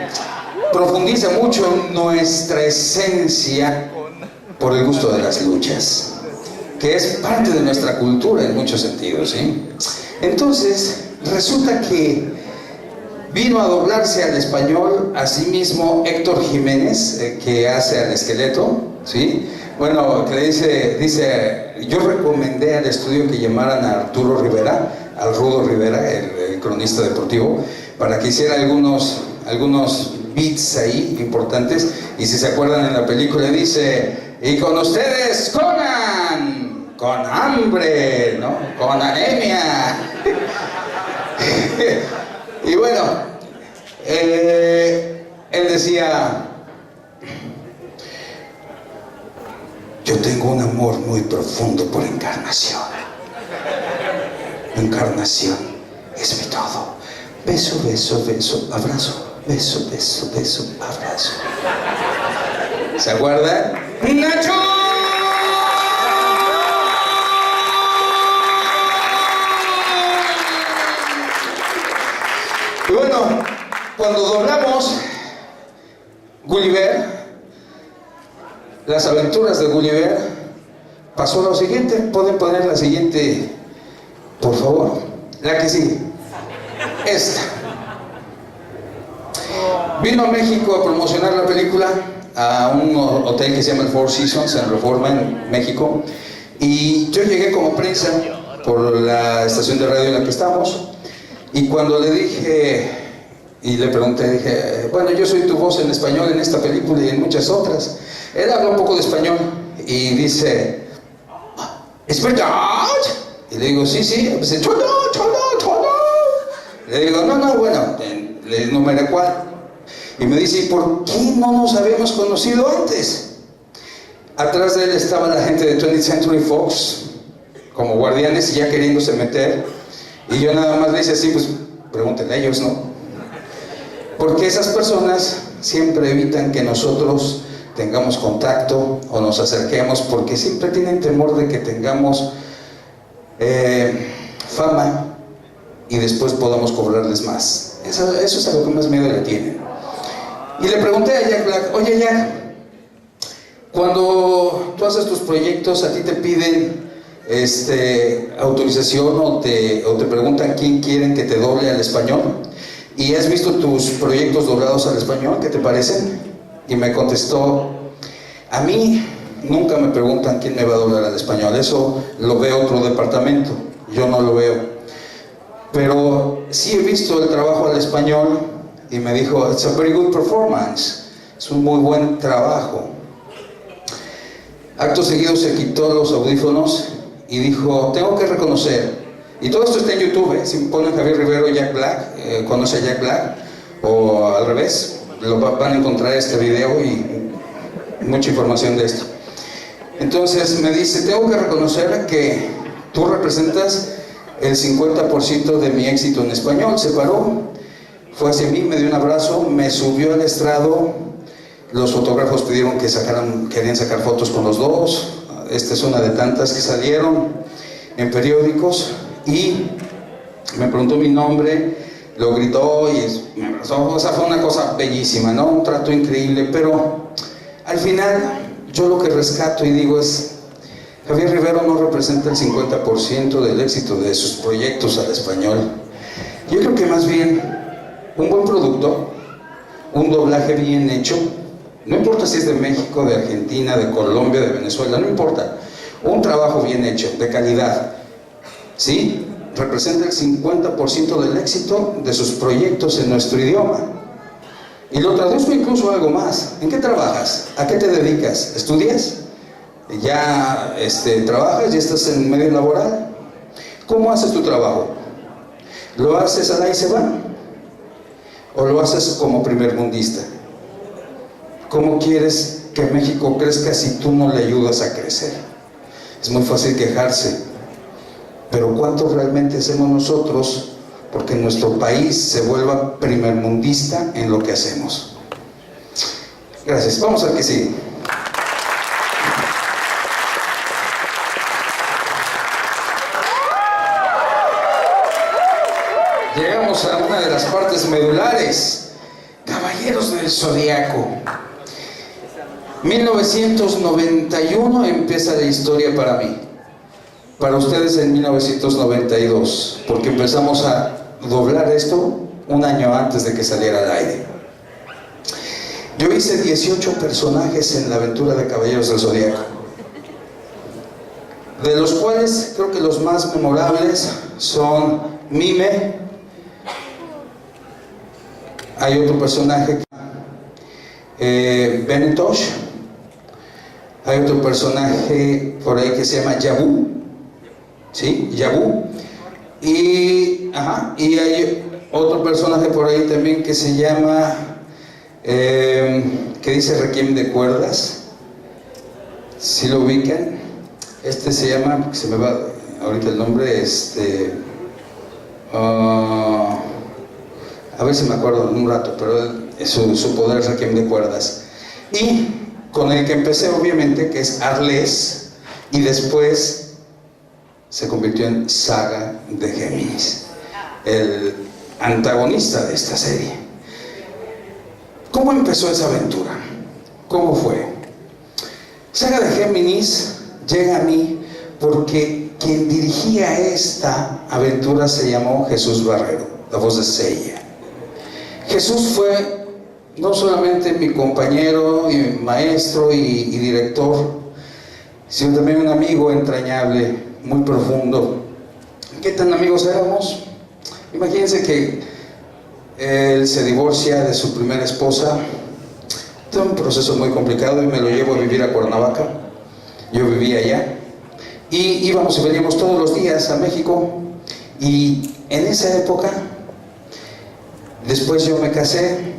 profundiza mucho en nuestra esencia por el gusto de las luchas, que es parte de nuestra cultura en muchos sentidos, ¿sí? Entonces, resulta que vino a doblarse al español asimismo Héctor Jiménez, que hace al Esqueleto, ¿sí? Bueno, que dice, yo recomendé al estudio que llamaran a Arturo Rivera, al Rudo Rivera, el cronista deportivo, para que hiciera algunos beats ahí importantes. Y si se acuerdan, en la película dice, y con ustedes Conan, con hambre, ¿no? Con anemia. Y bueno, él decía, yo tengo tengo un amor muy profundo por Encarnación. Encarnación es mi todo. Beso, beso, beso, abrazo. Beso, beso, beso, abrazo. ¿Se acuerdan? ¡Nacho! Y bueno, cuando doblamos Gulliver, las aventuras de Gulliver, pasó lo siguiente. ¿Pueden poner la siguiente, por favor? La que sigue. Esta. Vino a México a promocionar la película a un hotel que se llama el Four Seasons en Reforma, en México. Y yo llegué como prensa por la estación de radio en la que estamos. Y cuando le dije, y le pregunté, dije, bueno, yo soy tu voz en español en esta película y en muchas otras. Él habla un poco de español y dice, ¿es verdad? Y le digo, sí, sí. Y dice, cholo, cholo, cholo. Le digo, no, bueno, le enumeré cuál. Y me dice, ¿y por qué no nos habíamos conocido antes? Atrás de él estaba la gente de 20th Century Fox, como guardianes y ya queriéndose meter. Y yo nada más le hice así, pues pregúntenle a ellos, ¿no? Porque esas personas siempre evitan que nosotros tengamos contacto o nos acerquemos, porque siempre tienen temor de que tengamos fama y después podamos cobrarles más. Eso es a lo que más miedo le tienen. Y le pregunté a Jack Black, oye Jack, cuando tú haces tus proyectos, a ti te piden autorización o te preguntan quién quieren que te doble al español, y has visto tus proyectos doblados al español, ¿qué te parecen? Y me contestó, a mí nunca me preguntan quién me va a doblar al español, eso lo ve otro departamento, yo no lo veo, pero sí he visto el trabajo al español. Y me dijo, it's a very good performance, es un muy buen trabajo. Acto seguido se quitó los audífonos y dijo, tengo que reconocer, y todo esto está en YouTube, si ponen Javier Rivero Jack Black, conoce a Jack Black, o al revés, van a encontrar este video y mucha información de esto. Entonces me dice, tengo que reconocer que tú representas el 50% de mi éxito en español. Se paró, fue hacia mí, me dio un abrazo, me subió al estrado. Los fotógrafos pidieron que querían sacar fotos con los dos. Esta es una de tantas que salieron en periódicos. Y me preguntó mi nombre, lo gritó y me abrazó. O sea, fue una cosa bellísima, ¿no? Un trato increíble. Pero al final, yo lo que rescato y digo es, Javier Rivero no representa el 50% del éxito de sus proyectos al español. Yo creo que más bien un buen producto, un doblaje bien hecho, no importa si es de México, de Argentina, de Colombia, de Venezuela, no importa, un trabajo bien hecho, de calidad, ¿sí? Representa el 50% del éxito de sus proyectos en nuestro idioma. Y lo traduzco incluso algo más. ¿En qué trabajas? ¿A qué te dedicas? ¿Estudias? ¿Ya trabajas? ¿Ya estás en medio laboral? ¿Cómo haces tu trabajo? ¿Lo haces a la y se va? ¿O lo haces como primermundista? ¿Cómo quieres que México crezca si tú no le ayudas a crecer? Es muy fácil quejarse, pero ¿cuánto realmente hacemos nosotros porque nuestro país se vuelva primermundista en lo que hacemos? Gracias. Vamos al que sigue. Llegamos a una de las partes medulares. Caballeros del Zodiaco. 1991 empieza la historia para mí. Para ustedes en 1992, porque empezamos a doblar esto un año antes de que saliera al aire. Yo hice 18 personajes en la aventura de Caballeros del Zodiaco, de los cuales creo que los más memorables son Mime. Hay otro personaje, Benetosh. Hay otro personaje por ahí que se llama Yabu, ¿sí? Yabu. Y hay otro personaje por ahí también que se llama, que dice Requiem de cuerdas. Si lo ubican, este se llama, se me va ahorita el nombre, a ver si me acuerdo en un rato, pero su poder es Requiem de cuerdas. Y con el que empecé, obviamente, que es Arles, y después se convirtió en Saga de Géminis, el antagonista de esta serie. ¿Cómo empezó esa aventura? ¿Cómo fue? Saga de Géminis llega a mí porque quien dirigía esta aventura se llamó Jesús Barrero, la voz de Seiya. Jesús fue no solamente mi compañero y maestro y director, sino también un amigo entrañable, muy profundo. ¿Qué tan amigos éramos? Imagínense que él se divorcia de su primera esposa. Fue un proceso muy complicado y me lo llevo a vivir a Cuernavaca. Yo vivía allá y íbamos y veníamos todos los días a México. Y en esa época, después yo me casé,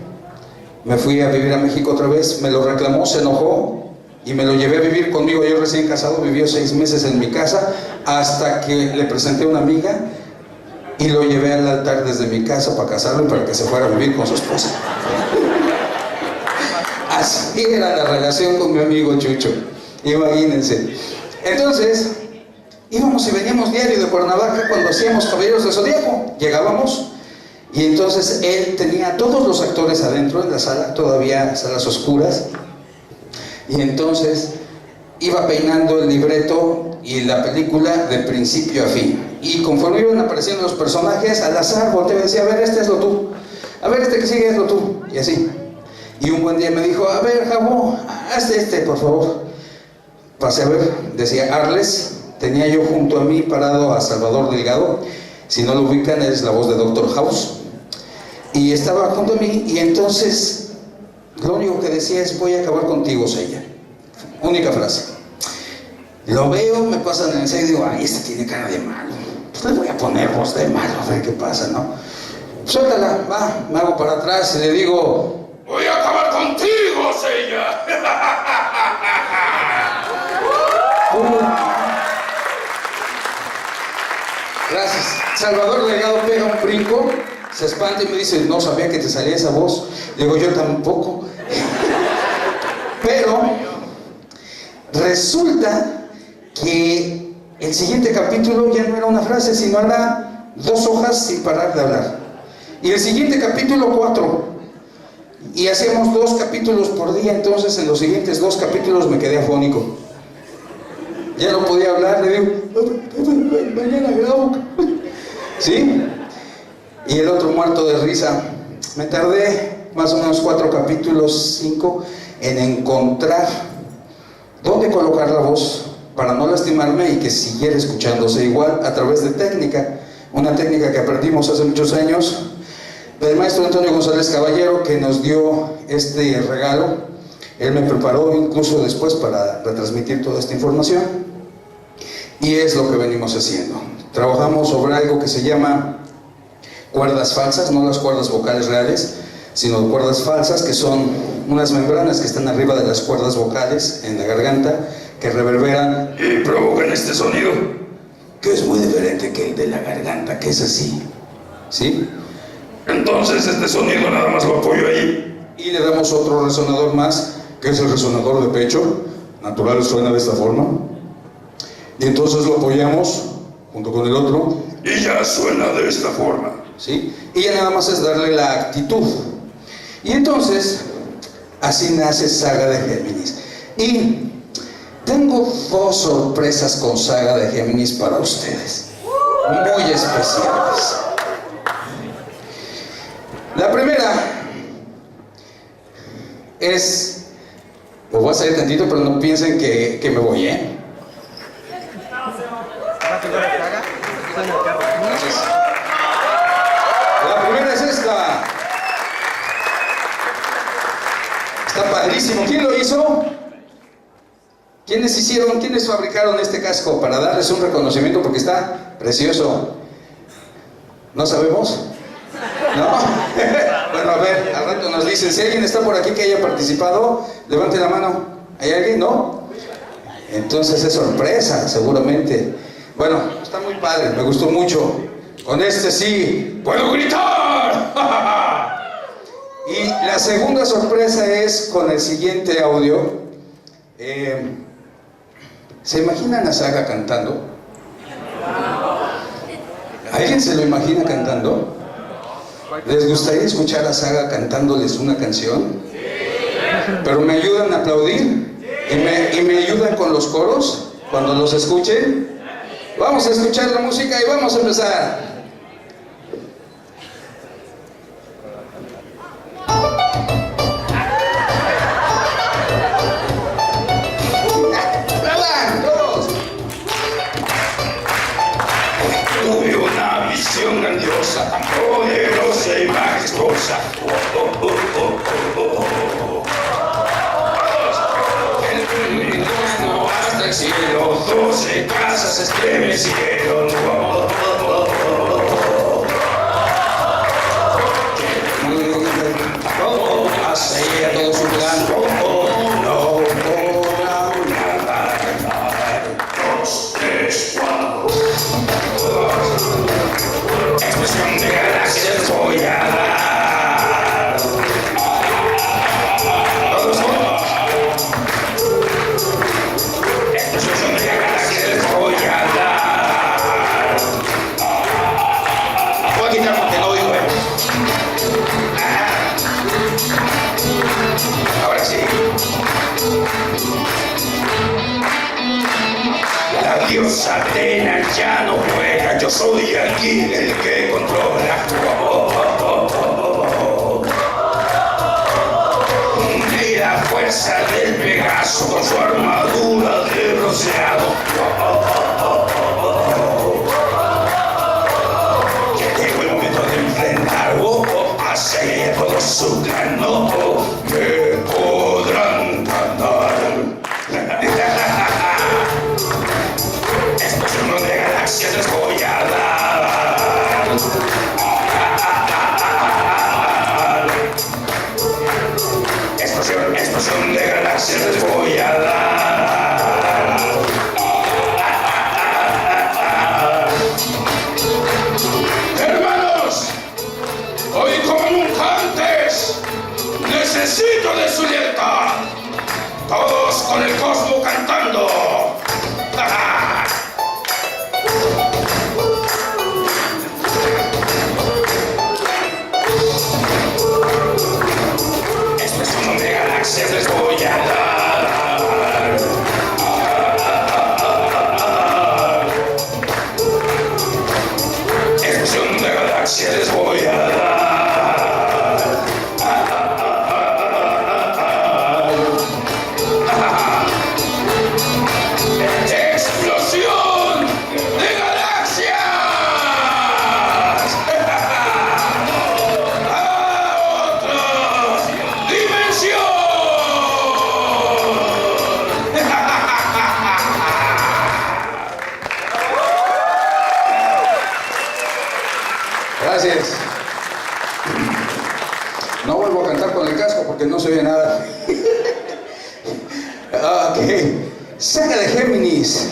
me fui a vivir a México otra vez, me lo reclamó, se enojó y me lo llevé a vivir conmigo. Yo recién casado, vivió 6 meses en mi casa hasta que le presenté a una amiga y lo llevé al altar desde mi casa para casarlo y para que se fuera a vivir con su esposa. Así era la relación con mi amigo Chucho, imagínense. Entonces, íbamos y veníamos diario de Cuernavaca cuando hacíamos Caballeros del Zodíaco. Llegábamos y entonces él tenía a todos los actores adentro en la sala, todavía salas oscuras, y entonces iba peinando el libreto y la película de principio a fin. Y conforme iban apareciendo los personajes, al azar volteaba y decía: a ver, este hazlo tú, a ver, este que sigue hazlo tú, y así. Y un buen día me dijo: a ver, Jabo, hazte este, por favor. Pasé a ver, decía Arles. Tenía yo junto a mí parado a Salvador Delgado. Si no lo ubican, es la voz de Doctor House. Y estaba junto a mí, y entonces lo único que decía es: voy a acabar contigo, Seiya. Única frase. Lo veo, me pasan en el ensayo y digo: ay, este tiene cara de malo. Pues le voy a poner voz de malo, a ver qué pasa, ¿no? Suéltala, va, me hago para atrás y le digo: voy a acabar contigo, Seiya. Gracias. Salvador Delgado pega un brinco, se espanta y me dice: no sabía que te salía esa voz. Le digo: yo tampoco. Pero resulta que el siguiente capítulo ya no era una frase, sino era 2 hojas sin parar de hablar. Y el siguiente capítulo 4. Y hacíamos 2 capítulos por día. Entonces en los siguientes 2 capítulos me quedé afónico. Ya no podía hablar, le digo: mañana grabo. ¿Sí? Y el otro muerto de risa. Me tardé más o menos 4 capítulos, 5, en encontrar dónde colocar la voz para no lastimarme y que siguiera escuchándose igual a través de técnica. Una técnica que aprendimos hace muchos años del maestro Antonio González Caballero, que nos dio este regalo. Él me preparó incluso después para retransmitir toda esta información, y es lo que venimos haciendo. Trabajamos sobre algo que se llama cuerdas falsas, no las cuerdas vocales reales, sino cuerdas falsas, que son unas membranas que están arriba de las cuerdas vocales en la garganta, que reverberan y provocan este sonido, que es muy diferente que el de la garganta, que es así, ¿sí? Entonces este sonido nada más lo apoyo ahí y le damos otro resonador más, que es el resonador de pecho, natural, suena de esta forma, y entonces lo apoyamos junto con el otro y ya suena de esta forma, ¿sí? Y ya nada más es darle la actitud. Y entonces así nace Saga de Géminis. Y tengo 2 sorpresas con Saga de Géminis para ustedes, muy especiales. La primera es, pues voy a salir tantito, pero no piensen que me voy, ¿eh? La primera es esta. Está padrísimo. ¿Quién lo hizo? ¿Quiénes fabricaron este casco? Para darles un reconocimiento, porque está precioso. ¿No sabemos? ¿No? Bueno, a ver, al rato nos dicen. Si alguien está por aquí que haya participado, levante la mano. ¿Hay alguien? ¿No? Entonces es sorpresa, seguramente. Bueno, está muy padre, me gustó mucho. Con este sí, ¡puedo gritar! Y la segunda sorpresa es con el siguiente audio. ¿Se imaginan a Saga cantando? ¿Alguien se lo imagina cantando? ¿Les gustaría escuchar a Saga cantándoles una canción? ¿Pero me ayudan a aplaudir? ¿Y me ayudan con los coros cuando los escuchen? Vamos a escuchar la música y vamos a empezar. Tuve una visión grandiosa, tan poderosa y majestuosa. El mundo hasta el cielo, 12 casas estremecieron. Hacia todo su plan. No podrán nada. 2, 3, 4. Explosión de galaxias voy a dar. Todos juntos. Explosión de galaxias voy a dar. Voy a quitar porque no oigo. Ahora sí. La diosa Atena ya no juega, yo soy aquí el que controla. Y la fuerza del Pegaso con su armadura de bronceado. Ya llegó el momento de enfrentar hacia todo su plan. No me podrán ganar. Explosión de galaxias les voy a dar. Explosión de galaxias les voy a dar. Hermanos, hoy como nunca antes, necesito de su libertad. Todos con el cosmo cantando. Explosión de galaxias les voy a dar. Explosión de galaxias les voy a dar. ¡Explosión de galaxias! ¡A otra dimensión! Gracias. No vuelvo a cantar con el casco porque no se oye nada. Ok. Saga de Géminis.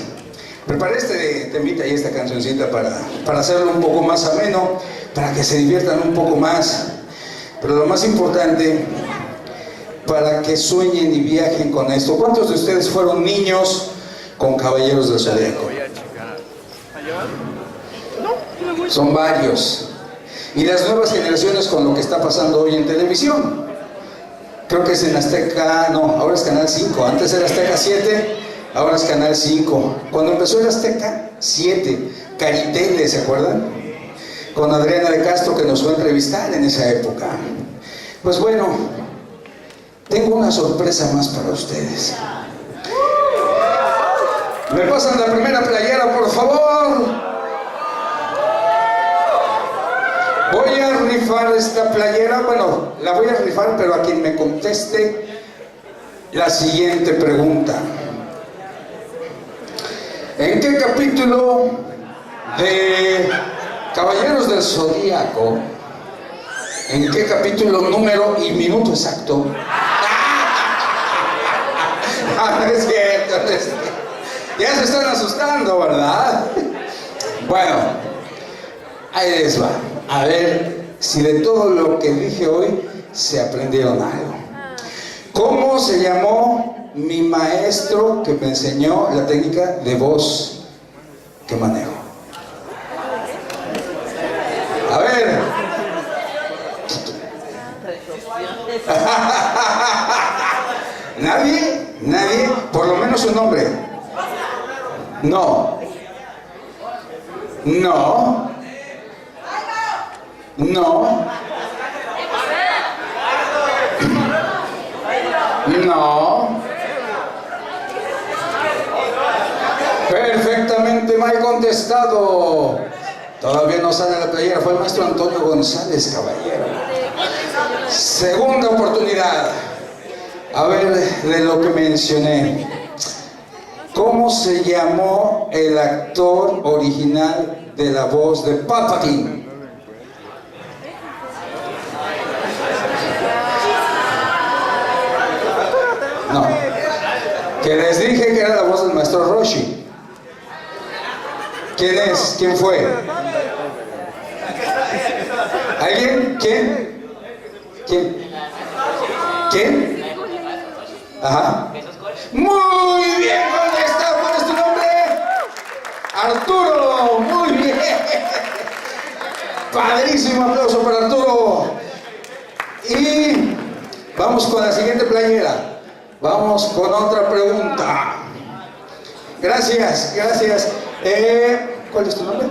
Preparé este temita y esta cancioncita para hacerlo un poco más ameno, para que se diviertan un poco más. Pero lo más importante, para que sueñen y viajen con esto. ¿Cuántos de ustedes fueron niños con Caballeros del Zodiaco? Son varios. Y las nuevas generaciones con lo que está pasando hoy en televisión. Creo que es en Azteca, no, ahora es Canal 5. Antes era Azteca 7, ahora es Canal 5. Cuando empezó el Azteca 7, Caritele, ¿se acuerdan? Con Adriana de Castro, que nos fue a entrevistar en esa época. Pues bueno, tengo una sorpresa más para ustedes. ¿Me pasan la primera playera, por favor? Voy a rifar esta playera, bueno, la voy a rifar, pero a quien me conteste la siguiente pregunta. ¿En qué capítulo de Caballeros del Zodíaco, en qué capítulo, número y minuto exacto? No es cierto, no es cierto. Ya se están asustando, ¿verdad? Bueno, ahí les va. A ver si de todo lo que dije hoy se aprendieron algo. ¿Cómo se llamó mi maestro que me enseñó la técnica de voz que manejo? A ver. ¿Nadie? ¿Nadie? Por lo menos un nombre. No. No. No. No. Perfectamente mal contestado. Todavía no sale la playera. Fue el maestro Antonio González, caballero. Segunda oportunidad. A ver, de lo que mencioné. ¿Cómo se llamó el actor original de la voz de Palpatine? No. Que les dije que era la voz del maestro Roshi. ¿Quién es? ¿Quién fue? ¿Alguien? ¿Quién? ¿Quién? ¿Quién? Ajá. Muy bien contestado. ¿Cuál es tu nombre? Arturo. Muy bien. Padrísimo aplauso para Arturo. Y vamos con la siguiente playera. Vamos con otra pregunta. Gracias, gracias. ¿Cuál es tu nombre?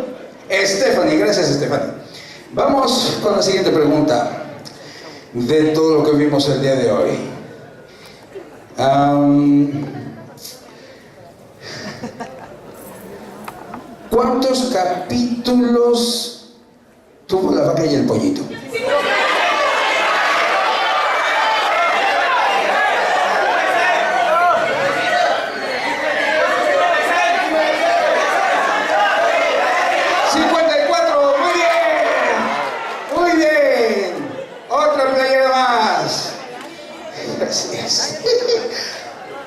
Stephanie, gracias Stephanie. Vamos con la siguiente pregunta de todo lo que vimos el día de hoy. ¿Cuántos capítulos tuvo La Vaca y el Pollito?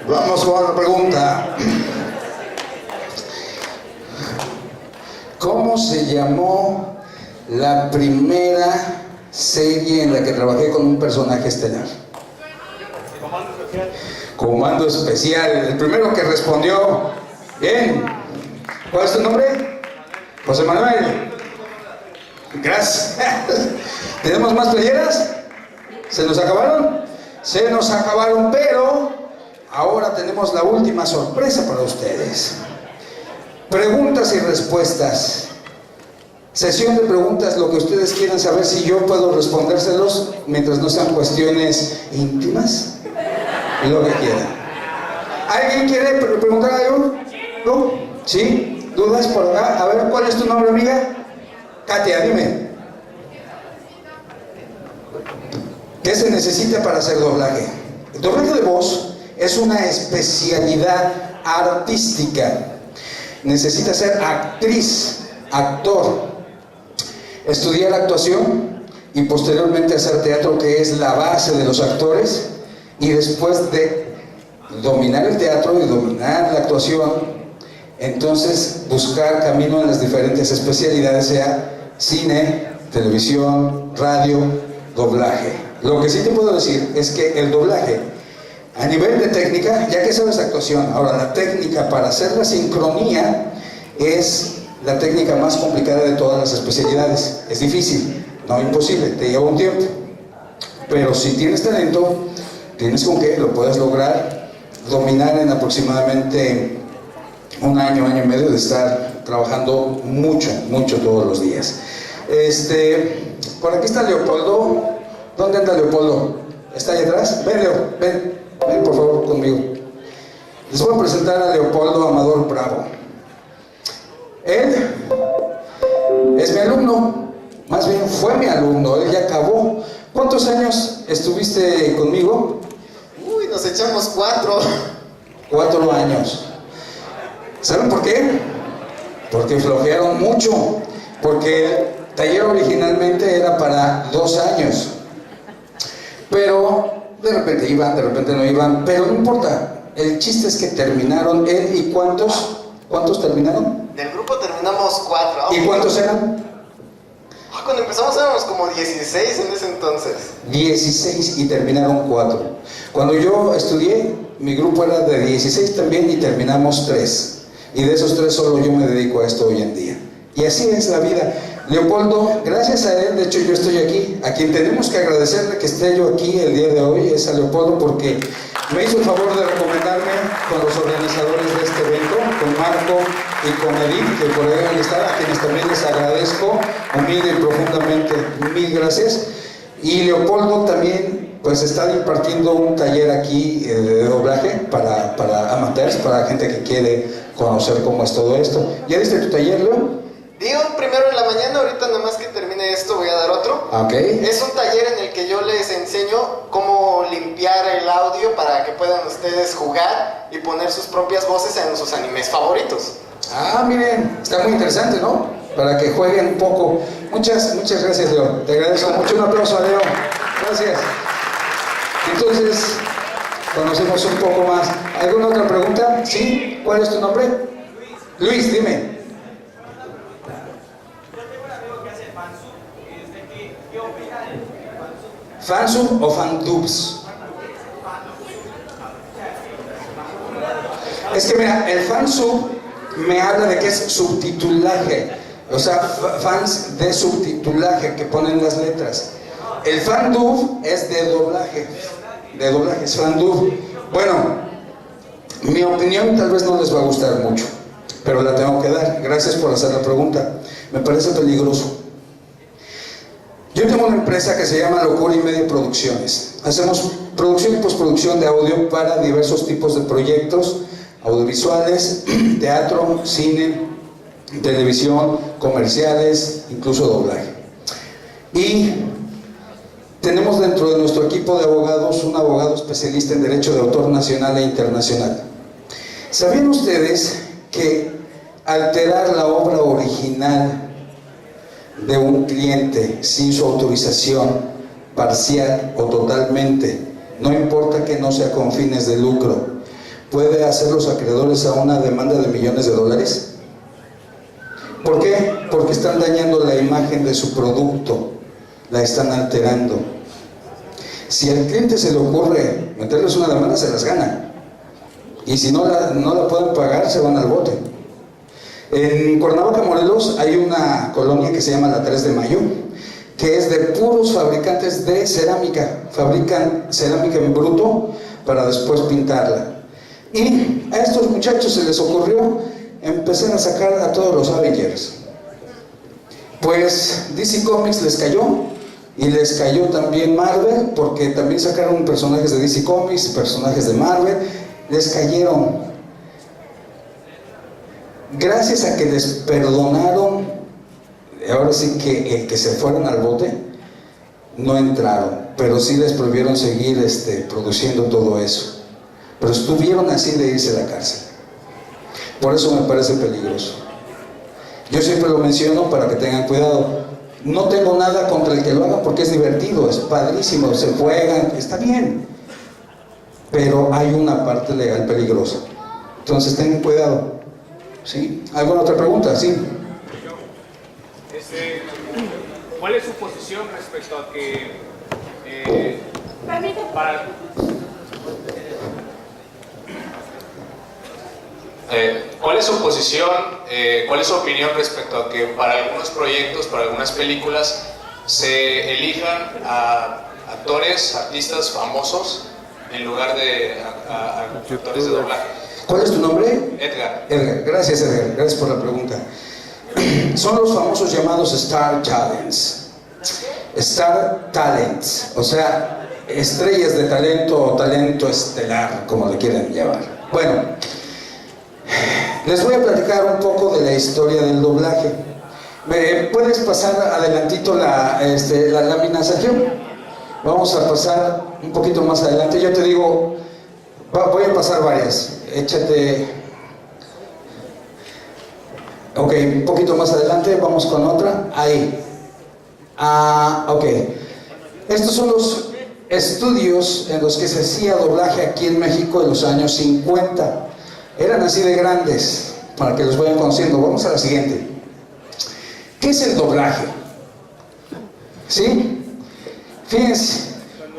Vamos con otra pregunta. ¿Cómo se llamó la primera serie en la que trabajé con un personaje estelar? Comando Especial. El primero que respondió. Bien. ¿Cuál es tu nombre? José Manuel. Gracias. ¿Tenemos más playeras? ¿Se nos acabaron? Se nos acabaron, pero ahora tenemos la última sorpresa para ustedes. Preguntas y respuestas. Sesión de preguntas, lo que ustedes quieran saber, si yo puedo respondérselos mientras no sean cuestiones íntimas. Lo que quieran. ¿Alguien quiere preguntar algo? ¿No? ¿Sí? ¿Dudas por acá? A ver, ¿cuál es tu nombre, amiga? Katia, dime. ¿Qué se necesita para hacer doblaje? El doblaje de voz es una especialidad artística. Necesita ser actriz, actor, estudiar actuación y posteriormente hacer teatro, que es la base de los actores, y después de dominar el teatro y dominar la actuación, entonces buscar camino en las diferentes especialidades, sea cine, televisión, radio, doblaje. Lo que sí te puedo decir es que el doblaje, a nivel de técnica, ya que sabes actuación, ahora la técnica para hacer la sincronía es la técnica más complicada de todas las especialidades. Es difícil, no imposible, te lleva un tiempo. Pero si tienes talento, tienes con que lo puedas lograr dominar en aproximadamente un año, año y medio de estar trabajando mucho, mucho todos los días. Por aquí está Leopoldo. ¿Dónde anda Leopoldo? ¿Está ahí atrás? Ven, Leo, ven por favor conmigo. Les voy a presentar a Leopoldo Amador Bravo. Él es mi alumno, más bien fue mi alumno, él ya acabó. ¿Cuántos años estuviste conmigo? Uy, nos echamos 4. 4 años. ¿Saben por qué? Porque flojearon mucho, porque el taller originalmente era para 2 años. Pero de repente iban, de repente no iban, pero no importa. el chiste es que terminaron él y ¿cuántos terminaron? Del grupo terminamos 4. ¿Y cuántos eran? Cuando empezamos éramos como 16 en ese entonces. 16 y terminaron 4. Cuando yo estudié, mi grupo era de 16 también y terminamos 3. Y de esos 3 solo yo me dedico a esto hoy en día. Y así es la vida. Leopoldo, gracias a él, de hecho yo estoy aquí. A quien tenemos que agradecerle que esté yo aquí el día de hoy es a Leopoldo, porque me hizo el favor de recomendarme con los organizadores de este evento, con Marco y con Edith, que por ahí van a estar, a quienes también les agradezco humilde y profundamente. Mil gracias. Y Leopoldo también pues está impartiendo un taller aquí de doblaje para amateurs, para gente que quiere conocer cómo es todo esto. ¿Ya diste tu taller, Leo? Di un primero en la mañana, ahorita nada más que termine esto voy a dar otro. Ok. Es un taller en el que yo les enseño cómo limpiar el audio para que puedan ustedes jugar y poner sus propias voces en sus animes favoritos. Ah, miren, está muy interesante, ¿no? Para que jueguen un poco. Muchas gracias, Leo. Te agradezco mucho. Un aplauso a Leo. Gracias. Entonces, conocemos un poco más. ¿Alguna otra pregunta? ¿Sí? ¿Cuál es tu nombre? Luis, dime. ¿Fansub o fandubs? Es que mira, el fansub me habla de que es subtitulaje, o sea, fans de subtitulaje que ponen las letras. El fandub es de doblaje, es fandub. Bueno, mi opinión tal vez no les va a gustar mucho, pero la tengo que dar. Gracias por hacer la pregunta. Me parece peligroso. Yo tengo una empresa que se llama Locura y Media Producciones. Hacemos producción y postproducción de audio para diversos tipos de proyectos audiovisuales, teatro, cine, televisión, comerciales, incluso doblaje. Y tenemos dentro de nuestro equipo de abogados un abogado especialista en derecho de autor nacional e internacional. ¿Sabían ustedes que alterar la obra original de un cliente sin su autorización, parcial o totalmente, no importa que no sea con fines de lucro, puede hacer los acreedores a una demanda de millones de dólares? ¿Por qué? Porque están dañando la imagen de su producto, la están alterando. Si al cliente se le ocurre meterles una demanda, se las gana, y si no la pueden pagar, se van al bote. En Cuernavaca, Morelos, hay una colonia que se llama la 3 de Mayo, que es de puros fabricantes de cerámica. Fabrican cerámica en bruto para después pintarla. Y a estos muchachos se les ocurrió empezar a sacar a todos los Avengers. Pues DC Comics les cayó, y les cayó también Marvel, porque también sacaron personajes de DC Comics, personajes de Marvel, les cayeron. Gracias a que les perdonaron, ahora sí que el que se fueran al bote, no entraron, pero sí les prohibieron seguir produciendo todo eso. Pero estuvieron así de irse a la cárcel. Por eso me parece peligroso. Yo siempre lo menciono para que tengan cuidado. No tengo nada contra el que lo haga porque es divertido, es padrísimo, se juegan, está bien. Pero hay una parte legal peligrosa. Entonces tengan cuidado. ¿Sí? ¿Alguna otra pregunta? Sí. ¿Cuál es su posición respecto a que ¿cuál es su posición, cuál es su opinión respecto a que para algunos proyectos, para algunas películas, se elijan a actores, artistas famosos en lugar de actores de doblaje? ¿Cuál es tu nombre? Edgar. Edgar, gracias Edgar, gracias por la pregunta. Son los famosos llamados Star Talents. Star Talents, o sea, estrellas de talento o talento estelar, como le quieran llamar. Bueno, les voy a platicar un poco de la historia del doblaje. ¿Me puedes pasar adelantito la lámina, Sergio? Vamos a pasar un poquito más adelante. Yo te digo, voy a pasar varias. Échate. Ok, un poquito más adelante, vamos con otra. Ahí. Ok. Estos son estudios en los que se hacía doblaje aquí en México en los años 50. Eran así de grandes, para que los vayan conociendo. Vamos a la siguiente. ¿Qué es el doblaje? ¿Sí? Fíjense,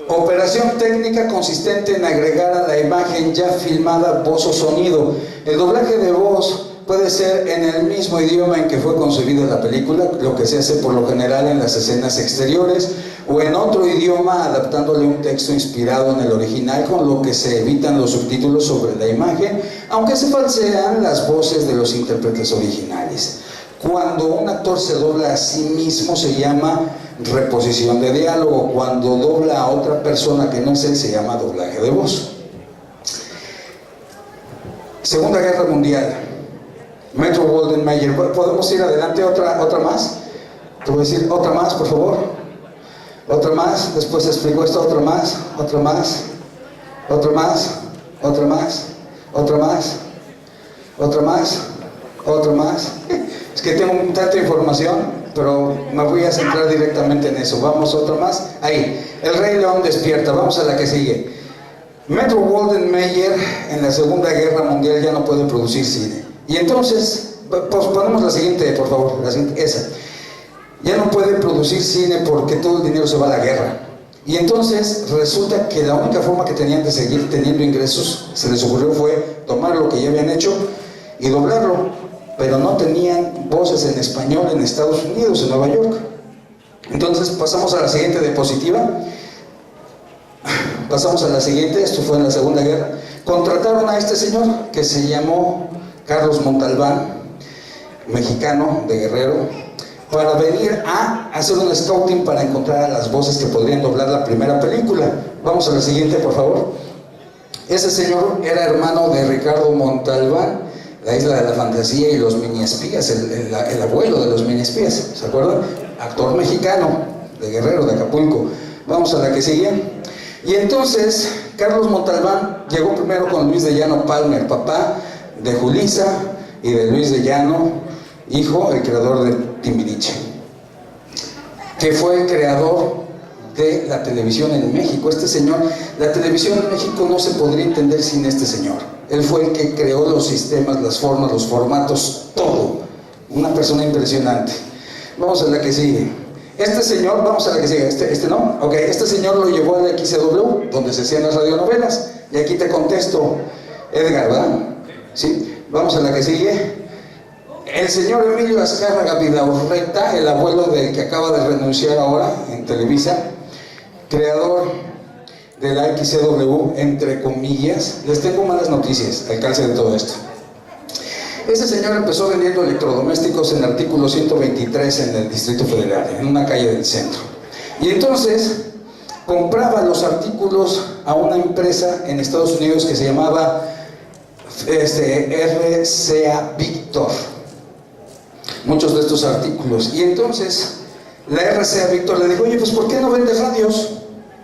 operación técnica consistente en agregar a la imagen ya filmada voz o sonido. El doblaje de voz puede ser en el mismo idioma en que fue concebida la película, lo que se hace por lo general en las escenas exteriores, o en otro idioma adaptándole un texto inspirado en el original, con lo que se evitan los subtítulos sobre la imagen, aunque se falsean las voces de los intérpretes originales. Cuando un actor se dobla a sí mismo se llama reposición de diálogo. Cuando dobla a otra persona que no es él se llama doblaje de voz. Segunda Guerra Mundial. Metro-Goldwyn-Mayer. ¿Podemos ir adelante? ¿Otra más? Te voy a decir otra más, por favor. Otra más. Después explico esto. Otra más. Otra más. Otra más. Otra más. Otra más. Otra más. Otra más. Es que tengo tanta información, pero me voy a centrar directamente en eso. Vamos, otra más. Ahí. El Rey León despierta. Vamos a la que sigue. Metro-Goldwyn-Mayer en la Segunda Guerra Mundial ya no puede producir cine. Y entonces, pues ponemos la siguiente, por favor, la siguiente, esa. Ya no puede producir cine porque todo el dinero se va a la guerra. Y entonces resulta que la única forma que tenían de seguir teniendo ingresos, se les ocurrió, fue tomar lo que ya habían hecho y doblarlo. Pero no tenían voces en español en Estados Unidos, en Nueva York. Entonces pasamos a la siguiente diapositiva. Pasamos a la siguiente, esto fue en la Segunda Guerra. Contrataron a este señor que se llamó Carlos Montalbán, mexicano de Guerrero, para venir a hacer un scouting para encontrar a las voces que podrían doblar la primera película. Vamos a la siguiente, por favor. Ese señor era hermano de Ricardo Montalbán, La Isla de la Fantasía y los Mini Espías, el abuelo de los Mini Espías, ¿se acuerdan? Actor mexicano de Guerrero, de Acapulco. Vamos a la que sigue. Y entonces Carlos Montalbán llegó primero con Luis de Llano Palmer, papá de Julissa y de Luis de Llano, hijo, el creador de Timbiriche, que fue el creador de la televisión en México. Este señor, la televisión en México no se podría entender sin este señor. Él fue el que creó los sistemas, las formas, los formatos, todo. Una persona impresionante. Vamos a la que sigue. Este señor, vamos a la que sigue, este no, ok, este señor lo llevó a la XCW, donde se hacían las radionovelas, y aquí te contesto, Edgar, ¿verdad? Sí, vamos a la que sigue. El señor Emilio Azcárraga Vidaurreta, el abuelo del que acaba de renunciar ahora en Televisa, creador de la XCW, entre comillas. Les tengo malas noticias al calce de todo esto. Ese señor empezó vendiendo electrodomésticos en artículo 123 en el Distrito Federal, en una calle del centro. Y entonces compraba los artículos a una empresa en Estados Unidos que se llamaba RCA Victor. Muchos de estos artículos. Y entonces la RCA Victor le dijo: oye, pues ¿por qué no vendes radios?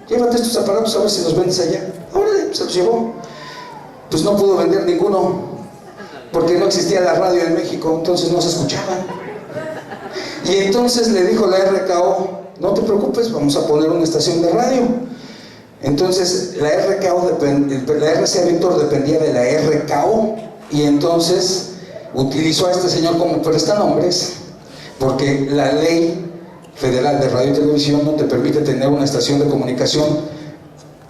Llévate estos aparatos a ver si los vendes allá. Órale, se los llevó. Pues no pudo vender ninguno, porque no existía la radio en México, entonces no se escuchaban. Y entonces le dijo la RKO: no te preocupes, vamos a poner una estación de radio. Entonces la RCA Victor dependía de la RKO, y entonces utilizó a este señor como prestanombres, porque la ley federal de radio y televisión no te permite tener una estación de comunicación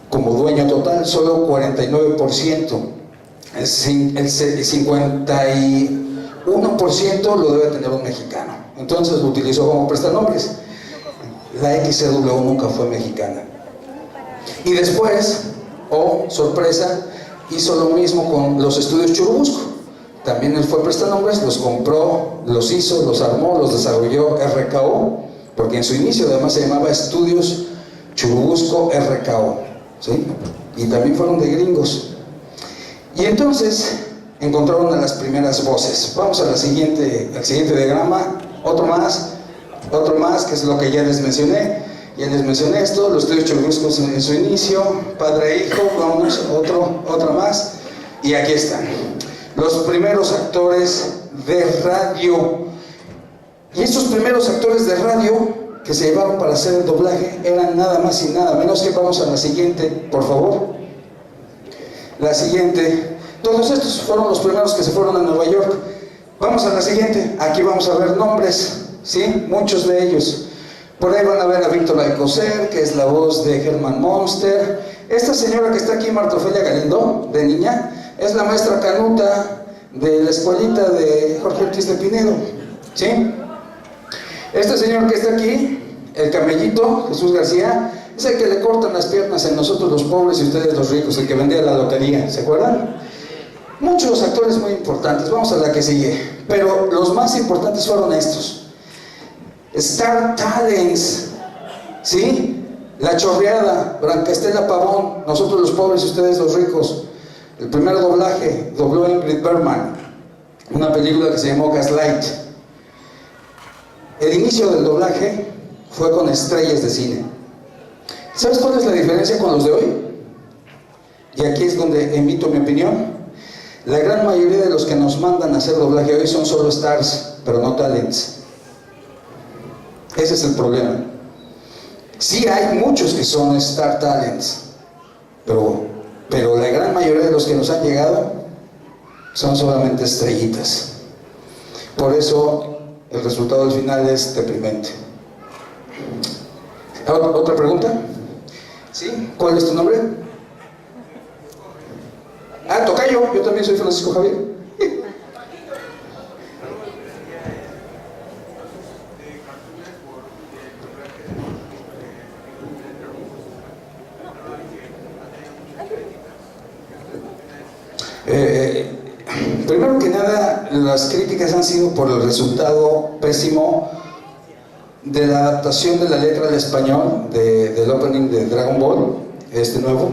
como dueño total, solo 49%. El 51% lo debe tener un mexicano. Entonces lo utilizó como prestanombres. La XCW nunca fue mexicana. Y después, oh sorpresa, hizo lo mismo con los estudios Churubusco. También él fue prestanombres, los compró, los hizo, los armó, los desarrolló RKO, porque en su inicio además se llamaba Estudios Churubusco RKO, ¿sí? Y también fueron de gringos. Y entonces encontraron a las primeras voces. Vamos a al siguiente diagrama. Otro más, que es lo que ya les mencioné. Ya les mencioné esto, los estudios Churubusco en su inicio, padre e hijo. Vamos, otra más. Y aquí están los primeros actores de radio. Y estos primeros actores de radio que se llevaron para hacer el doblaje eran nada más y nada menos que, vamos a la siguiente, por favor. La siguiente. Todos estos fueron los primeros que se fueron a Nueva York. Vamos a la siguiente. Aquí vamos a ver nombres, ¿sí? Muchos de ellos. Por ahí van a ver a Víctor Alcocer, que es la voz de Herman Monster. Esta señora que está aquí, Marta Ofelia Galindo, de niña, es la maestra Canuta de la escuelita de Jorge Ortiz de Pinedo, ¿sí? Este señor que está aquí, el camellito, Jesús García, es el que le cortan las piernas en nosotros los pobres y ustedes los ricos, el que vendía la lotería, ¿se acuerdan? Muchos actores muy importantes, vamos a la que sigue, pero los más importantes fueron estos. Star Talents, ¿sí? La Chorreada, Blanca Estela Pavón, nosotros los pobres y ustedes los ricos. El primer doblaje, dobló Ingrid Bergman, una película que se llamó Gaslight. El inicio del doblaje fue con estrellas de cine. ¿Sabes cuál es la diferencia con los de hoy? Y aquí es donde emito mi opinión. La gran mayoría de los que nos mandan a hacer doblaje hoy son solo stars, pero no talents. Ese es el problema. Sí hay muchos que son star talents, pero la gran mayoría de los que nos han llegado son solamente estrellitas. Por eso el resultado al final es deprimente. ¿Otra pregunta? ¿Sí? ¿Cuál es tu nombre? Ah, tocayo, yo también soy Francisco Javier. Primero que nada, las críticas han sido por el resultado pésimo de la adaptación de la letra al español del opening de Dragon Ball, este nuevo,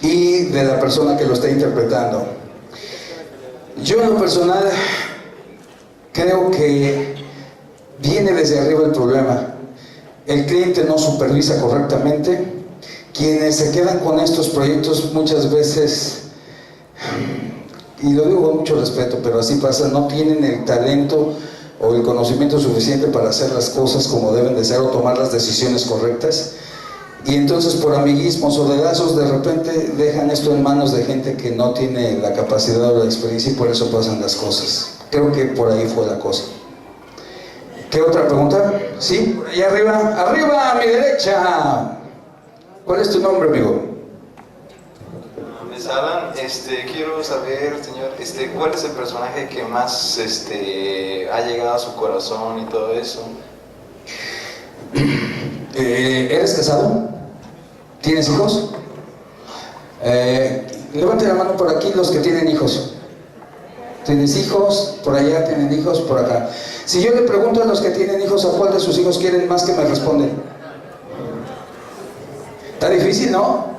y de la persona que lo está interpretando. Yo en lo personal creo que viene desde arriba el problema. El cliente no supervisa correctamente. Quienes se quedan con estos proyectos muchas veces, y lo digo con mucho respeto, pero así pasa, no tienen el talento o el conocimiento suficiente para hacer las cosas como deben de ser o tomar las decisiones correctas, y entonces por amiguismos o dedazos de repente dejan esto en manos de gente que no tiene la capacidad o la experiencia, y por eso pasan las cosas. Creo que por ahí fue la cosa. ¿Qué otra pregunta? Sí, por ahí arriba, arriba a mi derecha. ¿Cuál es tu nombre, amigo? Alan, quiero saber, señor, ¿cuál es el personaje que más ha llegado a su corazón y todo eso? ¿Eres casado? ¿Tienes hijos? Levante la mano por aquí los que tienen hijos. ¿Tienes hijos? Por allá tienen hijos, por acá. Si yo le pregunto a los que tienen hijos a cuál de sus hijos quieren más, que me responden. Está difícil, ¿no?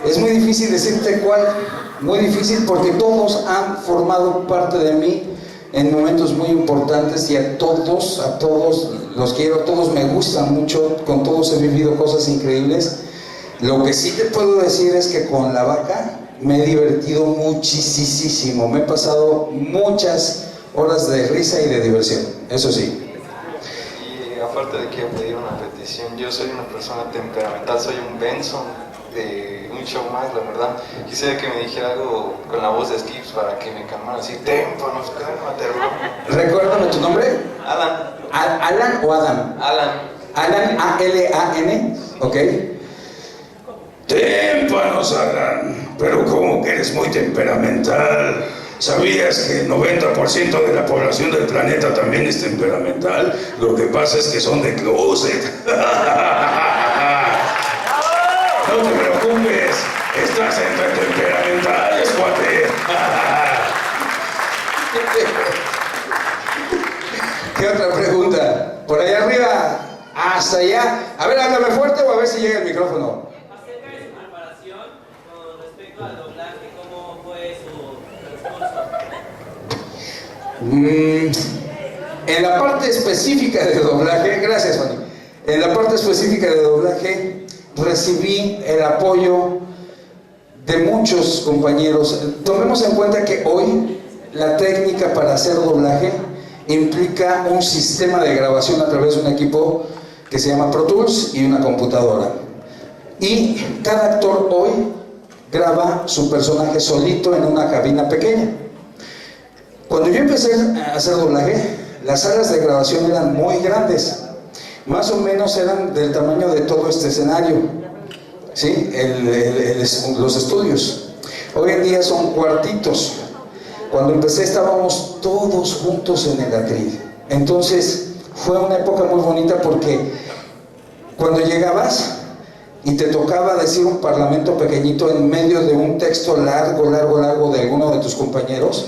Es muy difícil decirte cuál, muy difícil, porque todos han formado parte de mí en momentos muy importantes, y a todos los quiero, todos me gustan mucho, con todos he vivido cosas increíbles. Lo que sí te puedo decir es que con La Vaca me he divertido muchísimo, me he pasado muchas horas de risa y de diversión, eso sí. Y aparte de que pedir una petición, yo soy una persona temperamental, soy un Benson de un show más, la verdad. Quisiera que me dijera algo con la voz de Skips para que me calmara, así, témpanos, cálmate, hermano. Recuérdame tu nombre. Alan. ¿Alan o Adam? Alan. Alan, A-L-A-N, ok. Témpanos, Alan, pero como que eres muy temperamental. ¿Sabías que el 90% de la población del planeta también es temperamental? Lo que pasa es que son de closet. No te preocupes, estás entre temperamentales, cuate. ¿Qué otra pregunta? Por allá arriba, hasta allá. A ver, háblame fuerte o a ver si llega el micrófono. Acerca de su preparación con respecto al doblaje, ¿cómo fue su transcurso? En la parte específica de doblaje, gracias, Fanny. En la parte específica de doblaje recibí el apoyo de muchos compañeros. Tomemos en cuenta que hoy la técnica para hacer doblaje implica un sistema de grabación a través de un equipo que se llama Pro Tools y una computadora. Y cada actor hoy graba su personaje solito en una cabina pequeña. Cuando yo empecé a hacer doblaje, las salas de grabación eran muy grandes, más o menos eran del tamaño de todo este escenario, ¿sí? Los estudios. Hoy en día son cuartitos. Cuando empecé estábamos todos juntos en el atril. Entonces fue una época muy bonita porque cuando llegabas y te tocaba decir un parlamento pequeñito en medio de un texto largo de alguno de tus compañeros,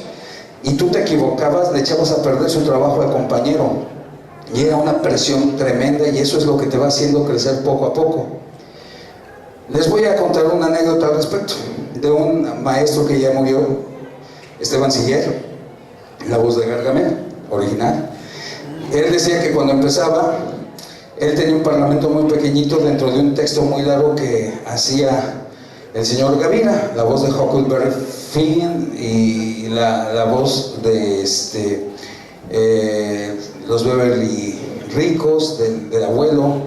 y tú te equivocabas, le echabas a perder su trabajo de compañero. Y era una presión tremenda, y eso es lo que te va haciendo crecer poco a poco. Les voy a contar una anécdota al respecto de un maestro que ya murió, Esteban Siller, la voz de Gargamel, original. Él decía que cuando empezaba, él tenía un parlamento muy pequeñito dentro de un texto muy largo que hacía el señor Gavira, la voz de Huckleberry Finn y la voz de los Beverly Ricos, del abuelo,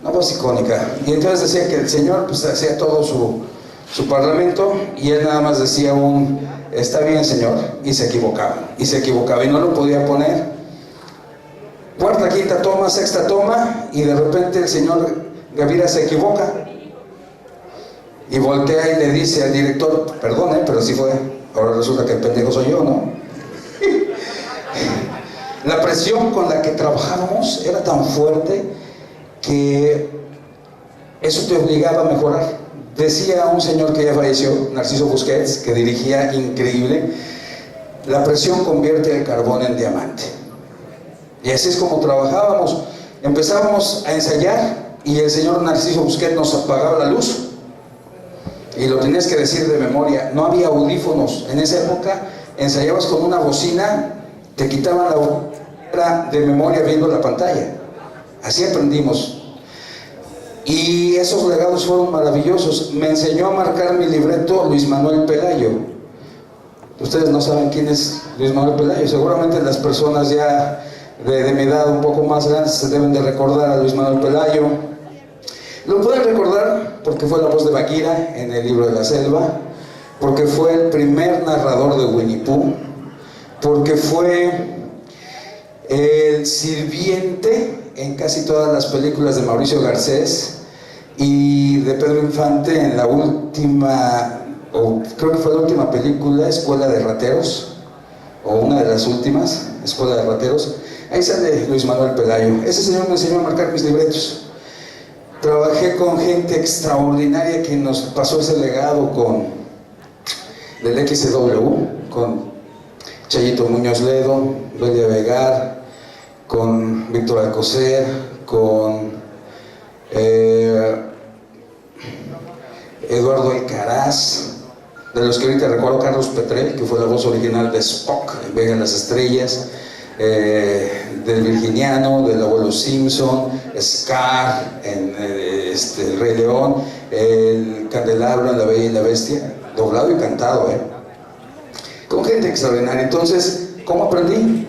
una voz icónica. Y entonces decía que el señor pues hacía todo su parlamento y él nada más decía está bien señor, y se equivocaba y no lo podía poner. Cuarta, quinta toma, sexta toma, y de repente el señor Gavira se equivoca y voltea y le dice al director, perdone, pero sí fue, ahora resulta que el pendejo soy yo, ¿no? La presión con la que trabajábamos era tan fuerte que eso te obligaba a mejorar. Decía un señor que ya falleció, Narciso Busquets, que dirigía increíble, la presión convierte el carbón en diamante. Y así es como trabajábamos. Empezábamos a ensayar y el señor Narciso Busquets nos apagaba la luz y lo tenías que decir de memoria. No había audífonos en esa época, ensayabas con una bocina, te quitaban la bocina de memoria viendo la pantalla. Así aprendimos. Y esos legados fueron maravillosos. Me enseñó a marcar mi libreto Luis Manuel Pelayo. Ustedes no saben quién es Luis Manuel Pelayo. Seguramente las personas ya de mi edad un poco más grandes se deben de recordar a Luis Manuel Pelayo. Lo pueden recordar porque fue la voz de Bagheera en el libro de la selva, porque fue el primer narrador de Winnie Pooh, porque fue el sirviente en casi todas las películas de Mauricio Garcés y de Pedro Infante en la última, o creo que fue la última película, Escuela de Rateros, o una de las últimas, Escuela de Rateros. Ahí sale Luis Manuel Pelayo. Ese señor me enseñó a marcar mis libretos. Trabajé con gente extraordinaria que nos pasó ese legado del XW, con Chayito Muñoz Ledo, Belia Vegar, con Víctor Alcocer, con Eduardo Alcaraz, de los que ahorita recuerdo Carlos Petrel, que fue la voz original de Spock en Vega en las Estrellas, del Virginiano, del Abuelo Simpson, Scar en el Rey León, el Candelabro en La Bella y la Bestia, doblado y cantado, con gente extraordinaria. Entonces, ¿cómo aprendí?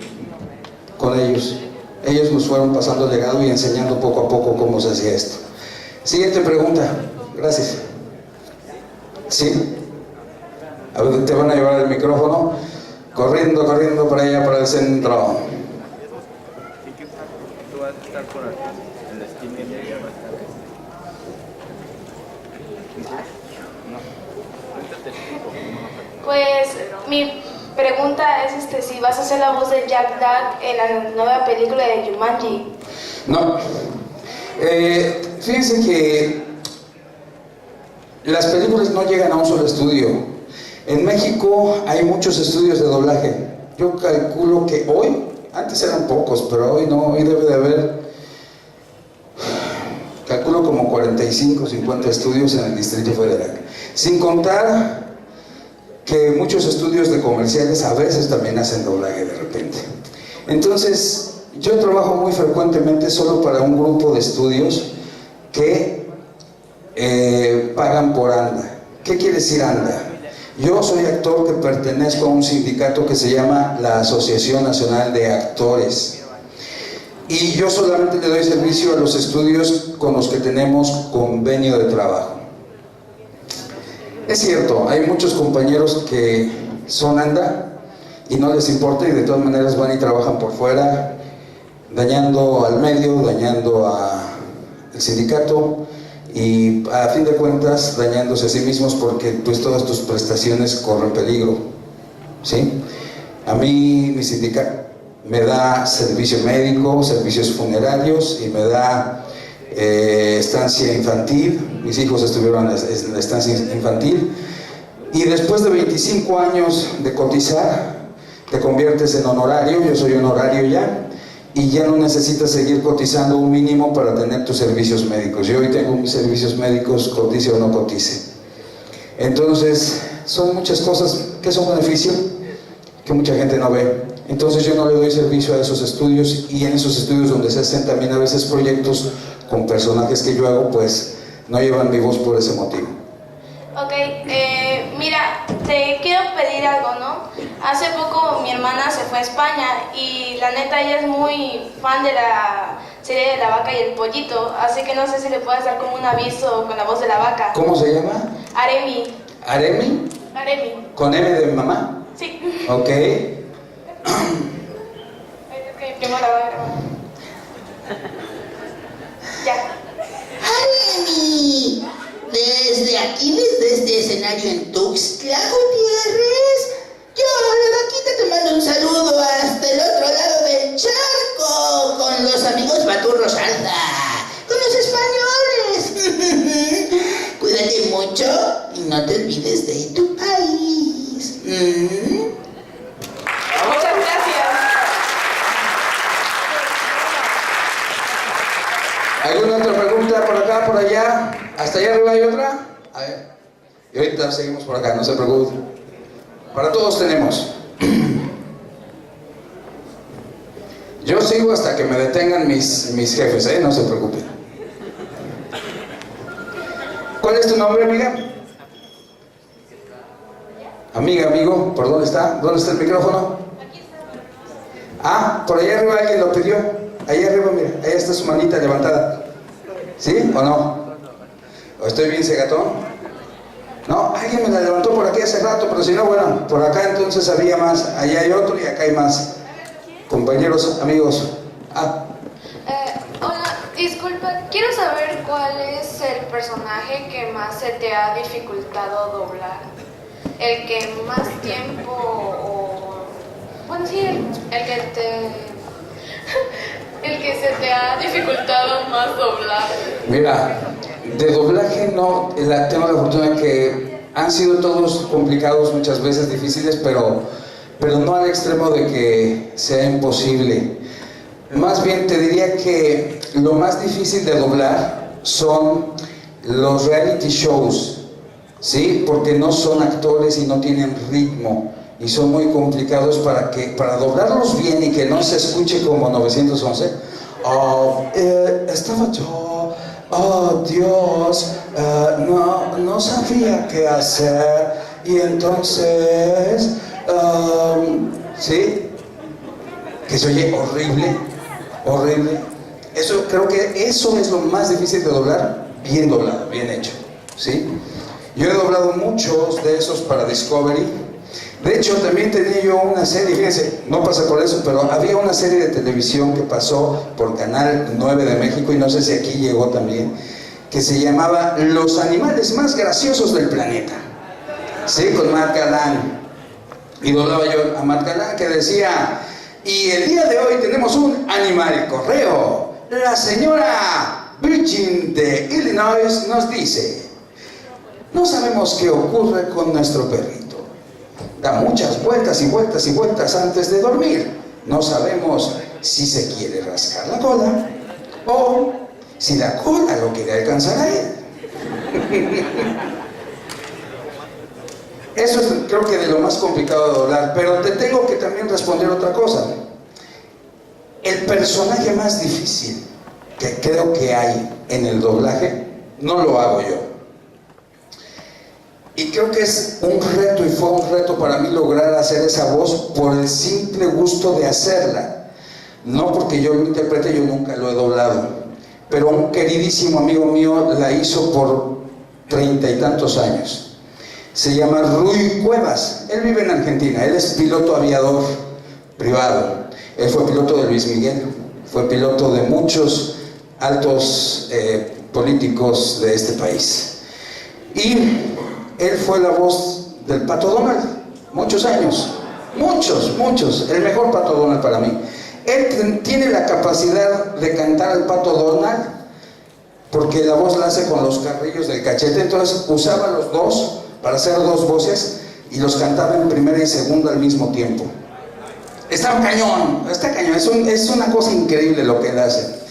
Con ellos. Ellos nos fueron pasando el legado y enseñando poco a poco cómo se hacía esto. Siguiente pregunta. Gracias. ¿Sí? A ver, te van a llevar el micrófono. Corriendo para allá, para el centro. Tú vas a estar por aquí, en la esquina de allá atrás. Pues mi pregunta es si vas a hacer la voz de Jack Black en la nueva película de Jumanji. No. Fíjense que las películas no llegan a un solo estudio. En México hay muchos estudios de doblaje. Yo calculo que hoy, antes eran pocos, pero hoy no, hoy debe de haber, calculo como 45, 50 estudios en el Distrito Federal. Sin contar que muchos estudios de comerciales a veces también hacen doblaje de repente. Entonces, yo trabajo muy frecuentemente solo para un grupo de estudios que pagan por anda. ¿Qué quiere decir anda? Yo soy actor que pertenezco a un sindicato que se llama la Asociación Nacional de Actores. Y yo solamente le doy servicio a los estudios con los que tenemos convenio de trabajo. Es cierto, hay muchos compañeros que son anda y no les importa y de todas maneras van y trabajan por fuera, dañando al medio, dañando al sindicato y a fin de cuentas dañándose a sí mismos porque pues todas tus prestaciones corren peligro, ¿sí? A mí mi sindicato me da servicio médico, servicios funerarios y me da estancia infantil. Mis hijos estuvieron en la estancia infantil y después de 25 años de cotizar te conviertes en honorario. Yo soy honorario ya y ya no necesitas seguir cotizando un mínimo para tener tus servicios médicos. Yo hoy tengo mis servicios médicos, cotice o no cotice. Entonces son muchas cosas que son beneficio que mucha gente no ve. Entonces yo no le doy servicio a esos estudios y en esos estudios donde se hacen también a veces proyectos con personajes que yo hago, pues no llevan mi voz por ese motivo. Ok, mira, te quiero pedir algo, ¿no? Hace poco mi hermana se fue a España y la neta ella es muy fan de la serie de La Vaca y el Pollito, así que no sé si le puedes dar como un aviso con la voz de la vaca. ¿Cómo se llama? Aremi. ¿Aremi? Aremi. ¿Con M de mamá? Sí. Ok. ¿Qué me la voy a grabar? Ya. ¡Aremi! Desde aquí, desde este escenario en Tuxtla Gutiérrez, yo de aquí te mando un saludo hasta el otro lado del charco con los amigos Baturros Alda, con los españoles. Cuídate mucho y no te olvides de tu país. Muchas gracias. ¿Alguna otra pregunta por acá, por allá? ¿Hasta allá arriba hay otra? A ver. Y ahorita seguimos por acá, no se preocupen. Para todos tenemos. Yo sigo hasta que me detengan mis jefes, no se preocupen. ¿Cuál es tu nombre, amiga? Amiga, amigo, ¿por dónde está? ¿Dónde está el micrófono? Ah, por allá arriba alguien lo pidió. Allá arriba, mira, ahí está su manita levantada. ¿Sí o no? ¿O estoy bien cegatón? No, alguien me la levantó por aquí hace rato, pero si no, bueno, por acá entonces había más. Allá hay otro y acá hay más. Compañeros, amigos. Hola, disculpa, quiero saber cuál es el personaje que más se te ha dificultado doblar. El que más tiempo o... Bueno, sí, el que se te ha dificultado más doblar. Mira, de doblaje no, tengo la fortuna de que han sido todos complicados, muchas veces difíciles, pero no al extremo de que sea imposible. Más bien te diría que lo más difícil de doblar son los reality shows, ¿sí? Porque no son actores y no tienen ritmo y son muy complicados para doblarlos bien y que no se escuche como 911. Estaba yo, oh Dios, no sabía qué hacer y entonces, ¿sí? Que se oye horrible, horrible. Eso, creo que eso es lo más difícil de doblar, bien doblado, bien hecho, ¿sí? Yo he doblado muchos de esos para Discovery. De hecho, también tenía yo una serie, fíjense, no pasa por eso, pero había una serie de televisión que pasó por Canal 9 de México, y no sé si aquí llegó también, que se llamaba Los animales más graciosos del planeta, ¿sí? Con Marc Galán. Y doblaba yo a Marc Galán, que decía, y el día de hoy tenemos un animal correo. La señora Virgin de Illinois nos dice, no sabemos qué ocurre con nuestro perrito. Da muchas vueltas y vueltas y vueltas antes de dormir. No sabemos si se quiere rascar la cola o si la cola lo quiere alcanzar a él. Eso es, creo que, de lo más complicado de doblar. Pero te tengo que también responder otra cosa. El personaje más difícil que creo que hay en el doblaje no lo hago yo. Y creo que es un reto, y fue un reto para mí lograr hacer esa voz por el simple gusto de hacerla. No porque yo lo interprete, yo nunca lo he doblado. Pero un queridísimo amigo mío la hizo por 30 y tantos años. Se llama Rui Cuevas. Él vive en Argentina, él es piloto aviador privado. Él fue piloto de Luis Miguel, fue piloto de muchos altos políticos de este país. Y él fue la voz del Pato Donald, muchos años, muchos, el mejor Pato Donald para mí. Él tiene la capacidad de cantar al Pato Donald porque la voz la hace con los carrillos del cachete, entonces usaba los dos para hacer dos voces y los cantaba en primera y segunda al mismo tiempo. Está cañón, es una cosa increíble lo que él hace.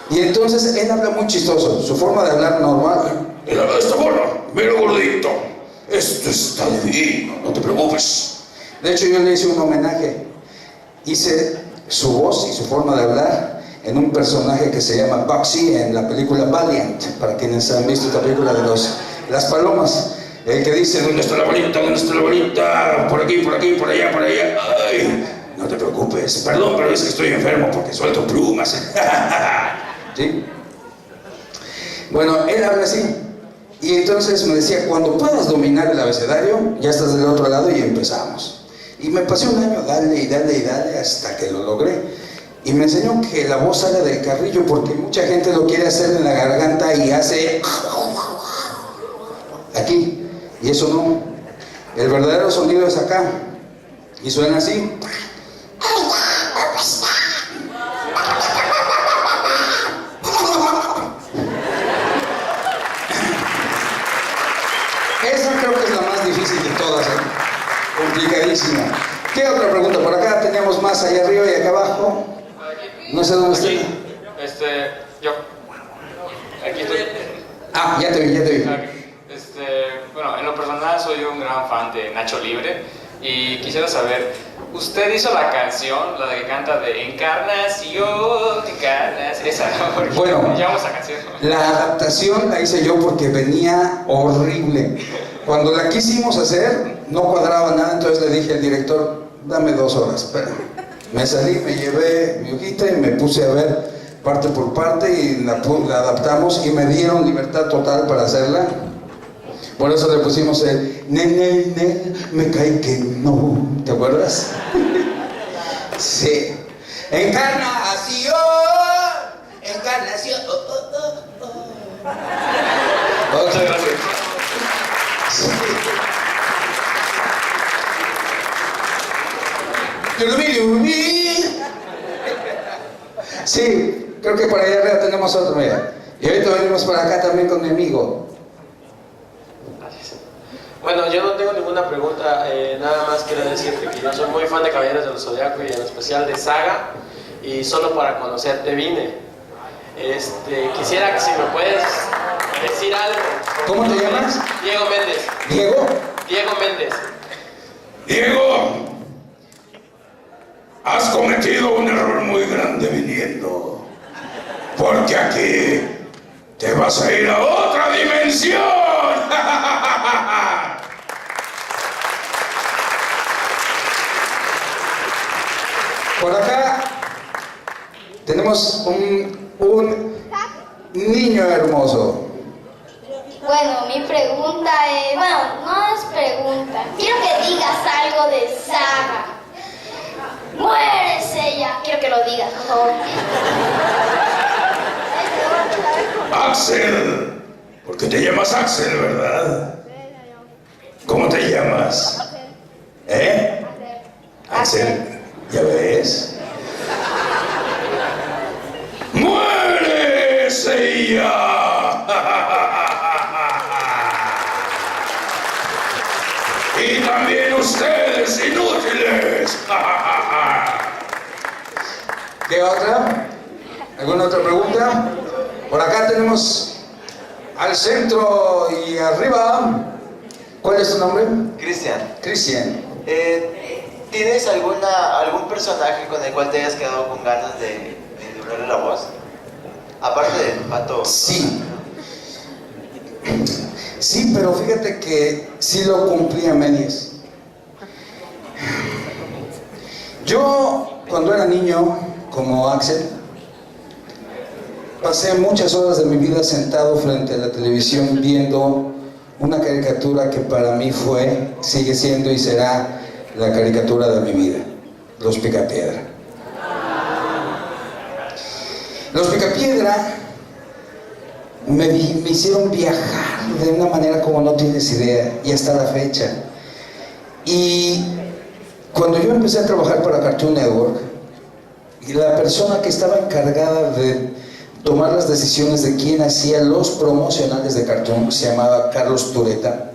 Y entonces él habla muy chistoso, su forma de hablar normal. Él habla de esta forma, mira gordito, esto está divino, no te preocupes. De hecho yo le hice un homenaje, hice su voz y su forma de hablar en un personaje que se llama Bugsy en la película Valiant, para quienes han visto esta película de las palomas, el que dice, ¿dónde está la varita? ¿Dónde está la varita? Por aquí, por allá, ay, no te preocupes, perdón, pero es que estoy enfermo porque suelto plumas. ¿Sí? Bueno, él habla así, y entonces me decía, cuando puedas dominar el abecedario, ya estás del otro lado y empezamos. Y me pasé un año, dale, hasta que lo logré. Y me enseñó que la voz sale del carrillo porque mucha gente lo quiere hacer en la garganta y hace aquí, y eso no. El verdadero sonido es acá, y suena así. Esa creo que es la más difícil de todas, complicadísima. ¿Qué otra pregunta? Por acá teníamos más, allá arriba y acá abajo. No sé dónde está. Yo. Aquí estoy. Ah, ya te vi. Bueno, en lo personal soy un gran fan de Nacho Libre y quisiera saber, ¿usted hizo la canción, la que canta de Encarnación, esa? Bueno, llamo esa canción. La adaptación la hice yo porque venía horrible. Cuando la quisimos hacer, no cuadraba nada, entonces le dije al director, dame 2 horas, espérame. Me salí, me llevé mi hojita y me puse a ver parte por parte y la adaptamos y me dieron libertad total para hacerla. Por eso le pusimos el me cae que no. ¿Te acuerdas? Sí. Encarnación. Muchas gracias. Sí. Sí, creo que por allá arriba tenemos otro, mira. Y ahorita venimos para acá también con mi amigo. Bueno, yo no tengo ninguna pregunta, nada más quiero decirte que yo soy muy fan de Caballeros del Zodiaco y en especial de Saga, y solo para conocerte vine. Quisiera que si me puedes decir algo. ¿Cómo te llamas? Diego Méndez. ¿Diego? Diego Méndez. Diego, has cometido un error muy grande viniendo, porque aquí te vas a ir a otra dimensión. Por acá tenemos un niño hermoso. Bueno, mi pregunta es... Bueno, no es pregunta. Quiero que digas algo de Saga. ¡Muérese ya! Quiero que lo digas, por favor. Axel, porque te llamas Axel, ¿verdad? ¿Cómo te llamas? Axel, ¿ya ves? ¡Muérese ya! Y también ustedes, inútiles. ¿Qué otra? ¿Alguna otra pregunta? Por acá tenemos al centro y arriba. ¿Cuál es tu nombre? Cristian. Cristian. ¿Tienes algún personaje con el cual te hayas quedado con ganas de doblarle la voz? Aparte del Pato. Sí. Sí, pero fíjate que sí lo cumplí a medias. Yo, cuando era niño, como Axel, pasé muchas horas de mi vida sentado frente a la televisión viendo una caricatura que para mí fue, sigue siendo y será la caricatura de mi vida, Los Picapiedra. Los Picapiedra me hicieron viajar de una manera como no tienes idea, y hasta la fecha. Y cuando yo empecé a trabajar para Cartoon Network, y la persona que estaba encargada de tomar las decisiones de quién hacía los promocionales de Cartoon se llamaba Carlos Tureta,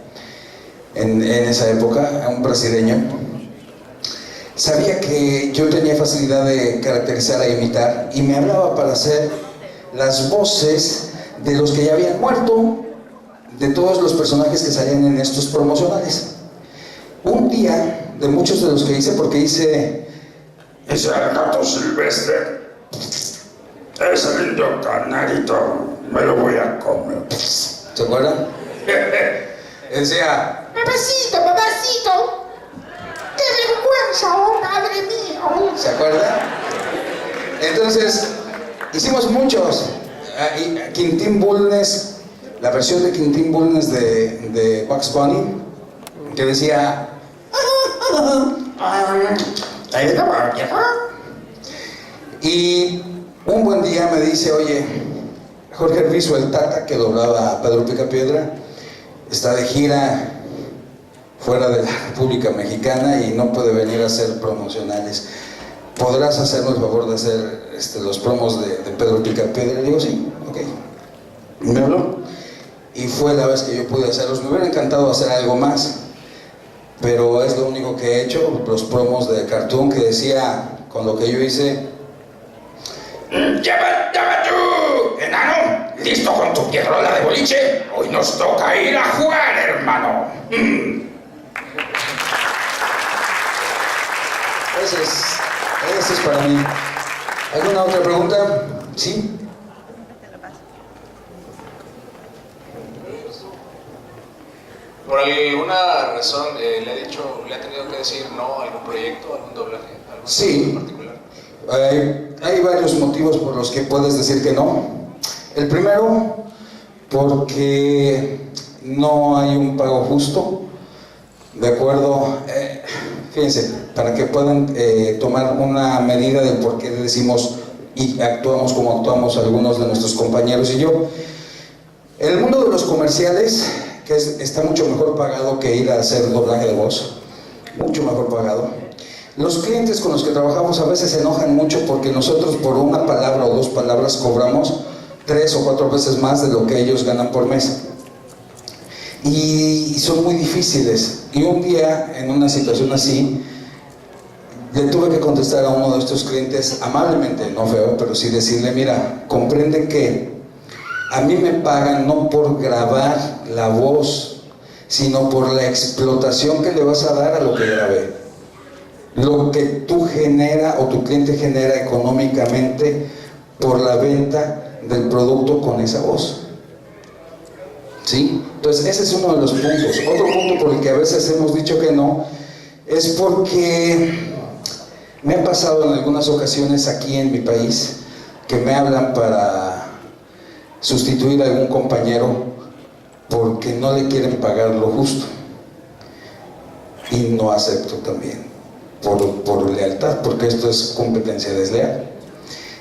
en esa época, un brasileño. Sabía que yo tenía facilidad de caracterizar e imitar, y me hablaba para hacer las voces de los que ya habían muerto, de todos los personajes que salían en estos promocionales. Un día, de muchos de los que hice, porque hice ese gato silvestre, ese lindo canarito, me lo voy a comer. ¿Se acuerdan? Decía, Mamacito, mamacito, qué vergüenza, oh madre mía. ¿se acuerdan? Entonces, hicimos muchos. Quintín Bulnes, la versión de Quintín Bulnes de Bugs Bunny, que decía y un buen día me dice, oye, Jorge Arvizu, el Tata, que doblaba a Pedro Picapiedra, está de gira fuera de la República Mexicana y no puede venir a hacer promocionales. ¿Podrás hacernos el favor de hacer los promos de Pedro Picapiedra? Le digo, sí, ok. Y me habló. Y fue la vez que yo pude hacerlos. Me hubiera encantado hacer algo más, pero es lo único que he hecho, los promos de Cartoon, que decía, con lo que yo hice, ¡Ya va tú, enano! ¿Listo con tu pierrola de boliche? Hoy nos toca ir a jugar, hermano. Ese es para mí. ¿Alguna otra pregunta? ¿Sí? ¿Por alguna razón le ha tenido que decir no a algún proyecto, algún doblaje, algún sí. en particular? Hay varios motivos por los que puedes decir que no. El primero, porque no hay un pago justo. De acuerdo, fíjense, para que puedan tomar una medida del por qué decimos y actuamos como actuamos algunos de nuestros compañeros y yo. En el mundo de los comerciales, que está mucho mejor pagado que ir a hacer doblaje de voz, mucho mejor pagado. Los clientes con los que trabajamos a veces se enojan mucho porque nosotros por una palabra o dos palabras cobramos 3 o 4 veces más de lo que ellos ganan por mes. Y son muy difíciles. Y un día, en una situación así, le tuve que contestar a uno de estos clientes amablemente, no feo, pero sí decirle, mira, comprende que a mí me pagan no por grabar la voz, sino por la explotación que le vas a dar a lo que grabé. Lo que tú genera o tu cliente genera económicamente por la venta del producto con esa voz. ¿Sí? Entonces ese es uno de los puntos. Otro punto por el que a veces hemos dicho que no es porque me ha pasado en algunas ocasiones aquí en mi país que me hablan para sustituir a algún compañero porque no le quieren pagar lo justo, y no acepto también por lealtad, porque esto es competencia desleal.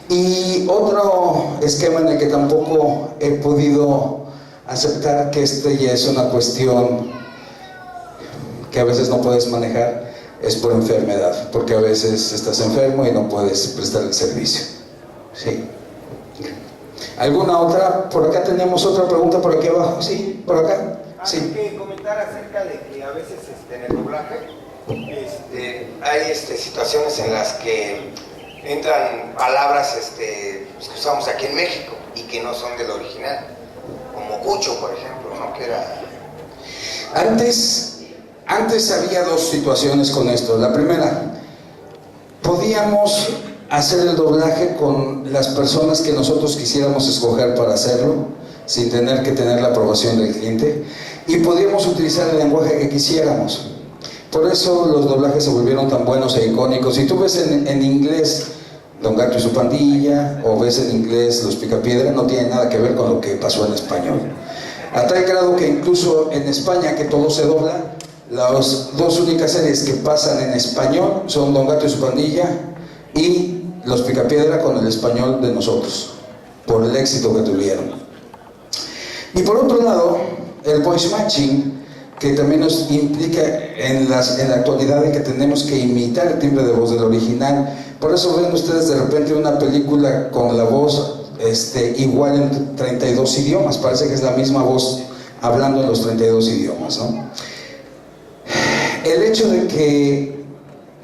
Y otro esquema en el que tampoco he podido aceptar, que ya es una cuestión que a veces no puedes manejar, es por enfermedad, porque a veces estás enfermo y no puedes prestar el servicio. Sí. ¿Alguna otra? Por acá tenemos otra pregunta, por aquí abajo. Sí, por acá. Sí. Que comentar acerca de que a veces en el doblaje hay situaciones en las que entran palabras que usamos aquí en México y que no son del original, como cucho, por ejemplo, ¿no? Que era... Antes había dos situaciones con esto. La primera, podíamos hacer el doblaje con las personas que nosotros quisiéramos escoger para hacerlo, sin tener que tener la aprobación del cliente, y podíamos utilizar el lenguaje que quisiéramos. Por eso los doblajes se volvieron tan buenos e icónicos. Si tú ves en inglés Don Gato y su pandilla, o ves en inglés Los Picapiedra, no tiene nada que ver con lo que pasó en español. A tal grado que incluso en España, que todo se dobla, las dos únicas series que pasan en español son Don Gato y su pandilla y Los Picapiedra con el español de nosotros, por el éxito que tuvieron. Y por otro lado, el voice matching, que también nos implica en la actualidad en que tenemos que imitar el timbre de voz del original. Por eso ven ustedes de repente una película con la voz igual en 32 idiomas, parece que es la misma voz hablando en los 32 idiomas, ¿no? El hecho de que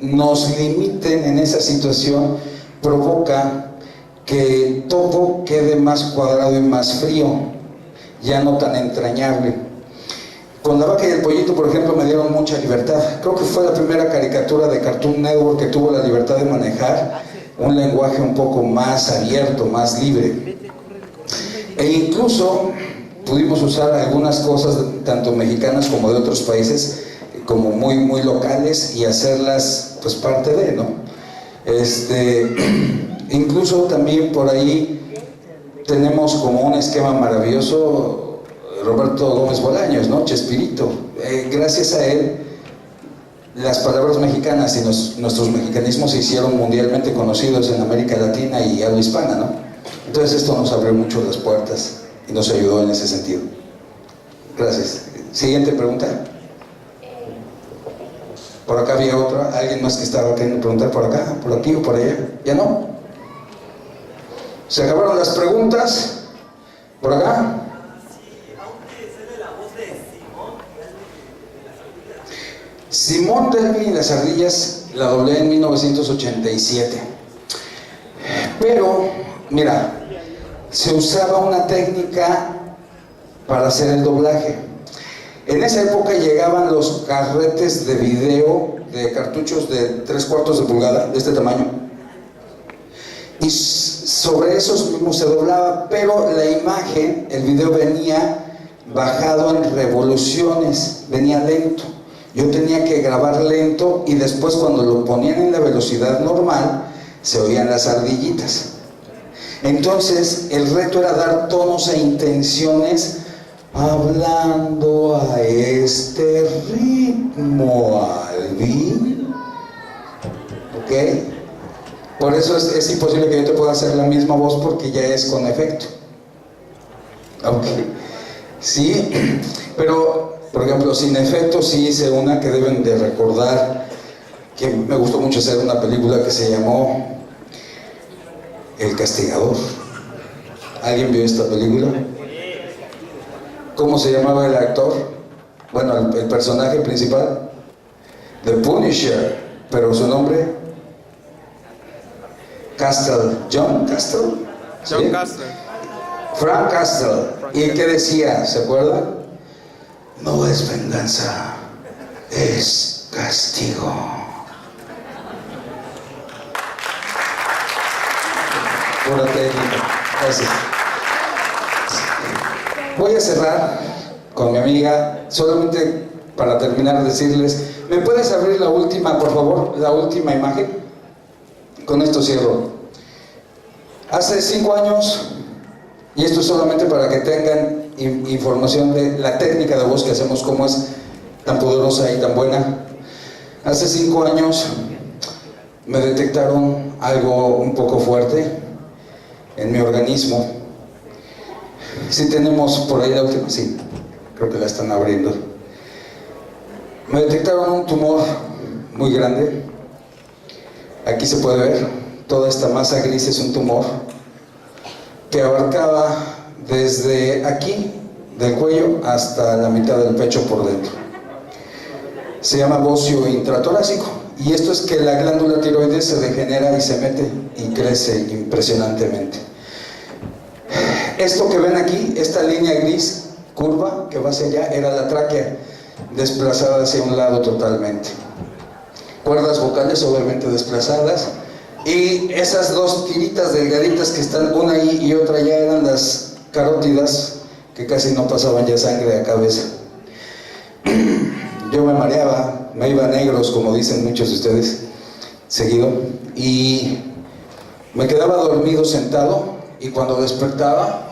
nos limiten en esa situación provoca que todo quede más cuadrado y más frío, ya no tan entrañable. Con La Vaca y el Pollito, por ejemplo, me dieron mucha libertad. Creo que fue la primera caricatura de Cartoon Network que tuvo la libertad de manejar un lenguaje un poco más abierto, más libre. E incluso pudimos usar algunas cosas, tanto mexicanas como de otros países, como muy, muy locales, y hacerlas pues parte de, ¿no? Incluso también por ahí tenemos como un esquema maravilloso, Roberto Gómez Bolaños, ¿no? Chespirito. Gracias a él, las palabras mexicanas y nuestros mexicanismos se hicieron mundialmente conocidos en América Latina y habla hispana, ¿no? Entonces esto nos abrió mucho las puertas y nos ayudó en ese sentido. Gracias. Siguiente pregunta. Por acá había otra. ¿Alguien más que estaba queriendo preguntar por acá, por aquí o por allá? ¿Ya no? ¿Se acabaron las preguntas? ¿Por acá? Simón Delvin y las ardillas la doblé en 1987. Pero, mira, se usaba una técnica para hacer el doblaje. En esa época llegaban los carretes de video de cartuchos de 3/4 de pulgada, de este tamaño, y sobre esos mismos se doblaba, pero la imagen, el video venía bajado en revoluciones, venía lento. Yo tenía que grabar lento y después cuando lo ponían en la velocidad normal se oían las ardillitas. Entonces el reto era dar tonos e intenciones hablando a este ritmo, Alvin. ¿Ok? Por eso es imposible que yo te pueda hacer la misma voz porque ya es con efecto. ¿Ok? Sí, pero por ejemplo, sin efecto sí hice una que deben de recordar, que me gustó mucho hacer una película que se llamó El Castigador. ¿Alguien vio esta película? ¿Cómo se llamaba el actor? Bueno, el personaje principal, The Punisher, pero su nombre, Castle, John Castle. John Castle. Frank Castle. ¿Y qué decía? ¿Se acuerdan? No es venganza, es castigo. Pura técnica. Gracias. Voy a cerrar con mi amiga, solamente para terminar decirles, ¿me puedes abrir la última, por favor? La última imagen. Con esto cierro. Hace 5 años, y esto es solamente para que tengan información de la técnica de voz que hacemos, cómo es tan poderosa y tan buena. Hace 5 años me detectaron algo un poco fuerte en mi organismo. Sí tenemos por ahí la última, sí, creo que la están abriendo. Me detectaron un tumor muy grande. Aquí se puede ver, toda esta masa gris es un tumor que abarcaba desde aquí, del cuello, hasta la mitad del pecho por dentro. Se llama bocio intratorácico, y esto es que la glándula tiroides se degenera y se mete y crece impresionantemente. Esto que ven aquí, esta línea gris curva que va hacia allá, era la tráquea desplazada hacia un lado totalmente. Cuerdas vocales obviamente desplazadas, y esas dos tiritas delgaditas que están una ahí y otra allá eran las carótidas que casi no pasaban ya sangre de cabeza. Yo me mareaba, me iba a negros, como dicen muchos de ustedes, seguido, y me quedaba dormido sentado, y cuando despertaba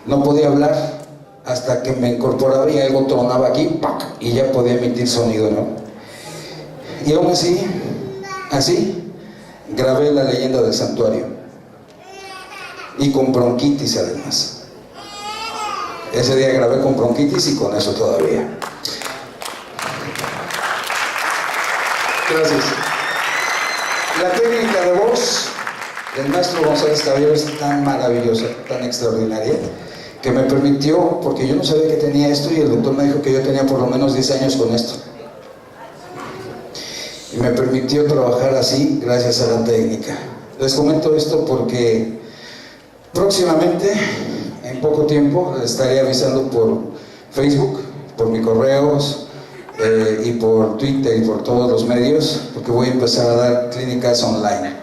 no podía hablar hasta que me incorporaba y algo tronaba aquí, ¡pac!, y ya podía emitir sonido, ¿no? Y aún así, grabé La leyenda del santuario, y con bronquitis además. Ese día grabé con bronquitis y con eso todavía. Gracias. La técnica de voz del maestro González Caballero es tan maravillosa, tan extraordinaria, que me permitió, porque yo no sabía que tenía esto, y el doctor me dijo que yo tenía por lo menos 10 años con esto. Y me permitió trabajar así gracias a la técnica. Les comento esto porque próximamente, en poco tiempo, les estaré avisando por Facebook, por mis correos, y por Twitter y por todos los medios, porque voy a empezar a dar clínicas online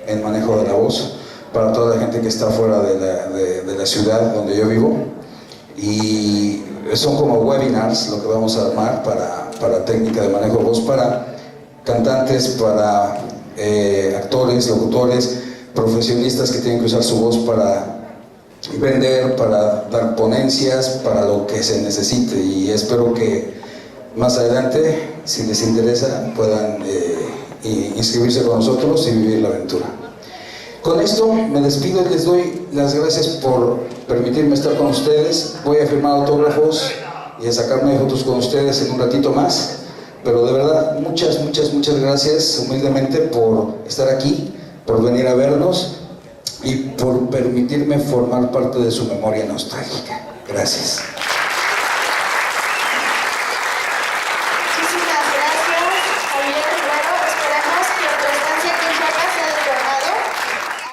en manejo de la voz para toda la gente que está fuera de la ciudad donde yo vivo, y son como webinars lo que vamos a armar para técnica de manejo de voz, para cantantes, para actores, locutores, profesionistas que tienen que usar su voz para vender, para dar ponencias, para lo que se necesite, y espero que más adelante, si les interesa, puedan inscribirse con nosotros y vivir la aventura. Con esto me despido y les doy las gracias por permitirme estar con ustedes. Voy a firmar autógrafos y a sacarme fotos con ustedes en un ratito más, pero de verdad, muchas gracias humildemente por estar aquí, por venir a vernos y por permitirme formar parte de su memoria nostálgica. Gracias.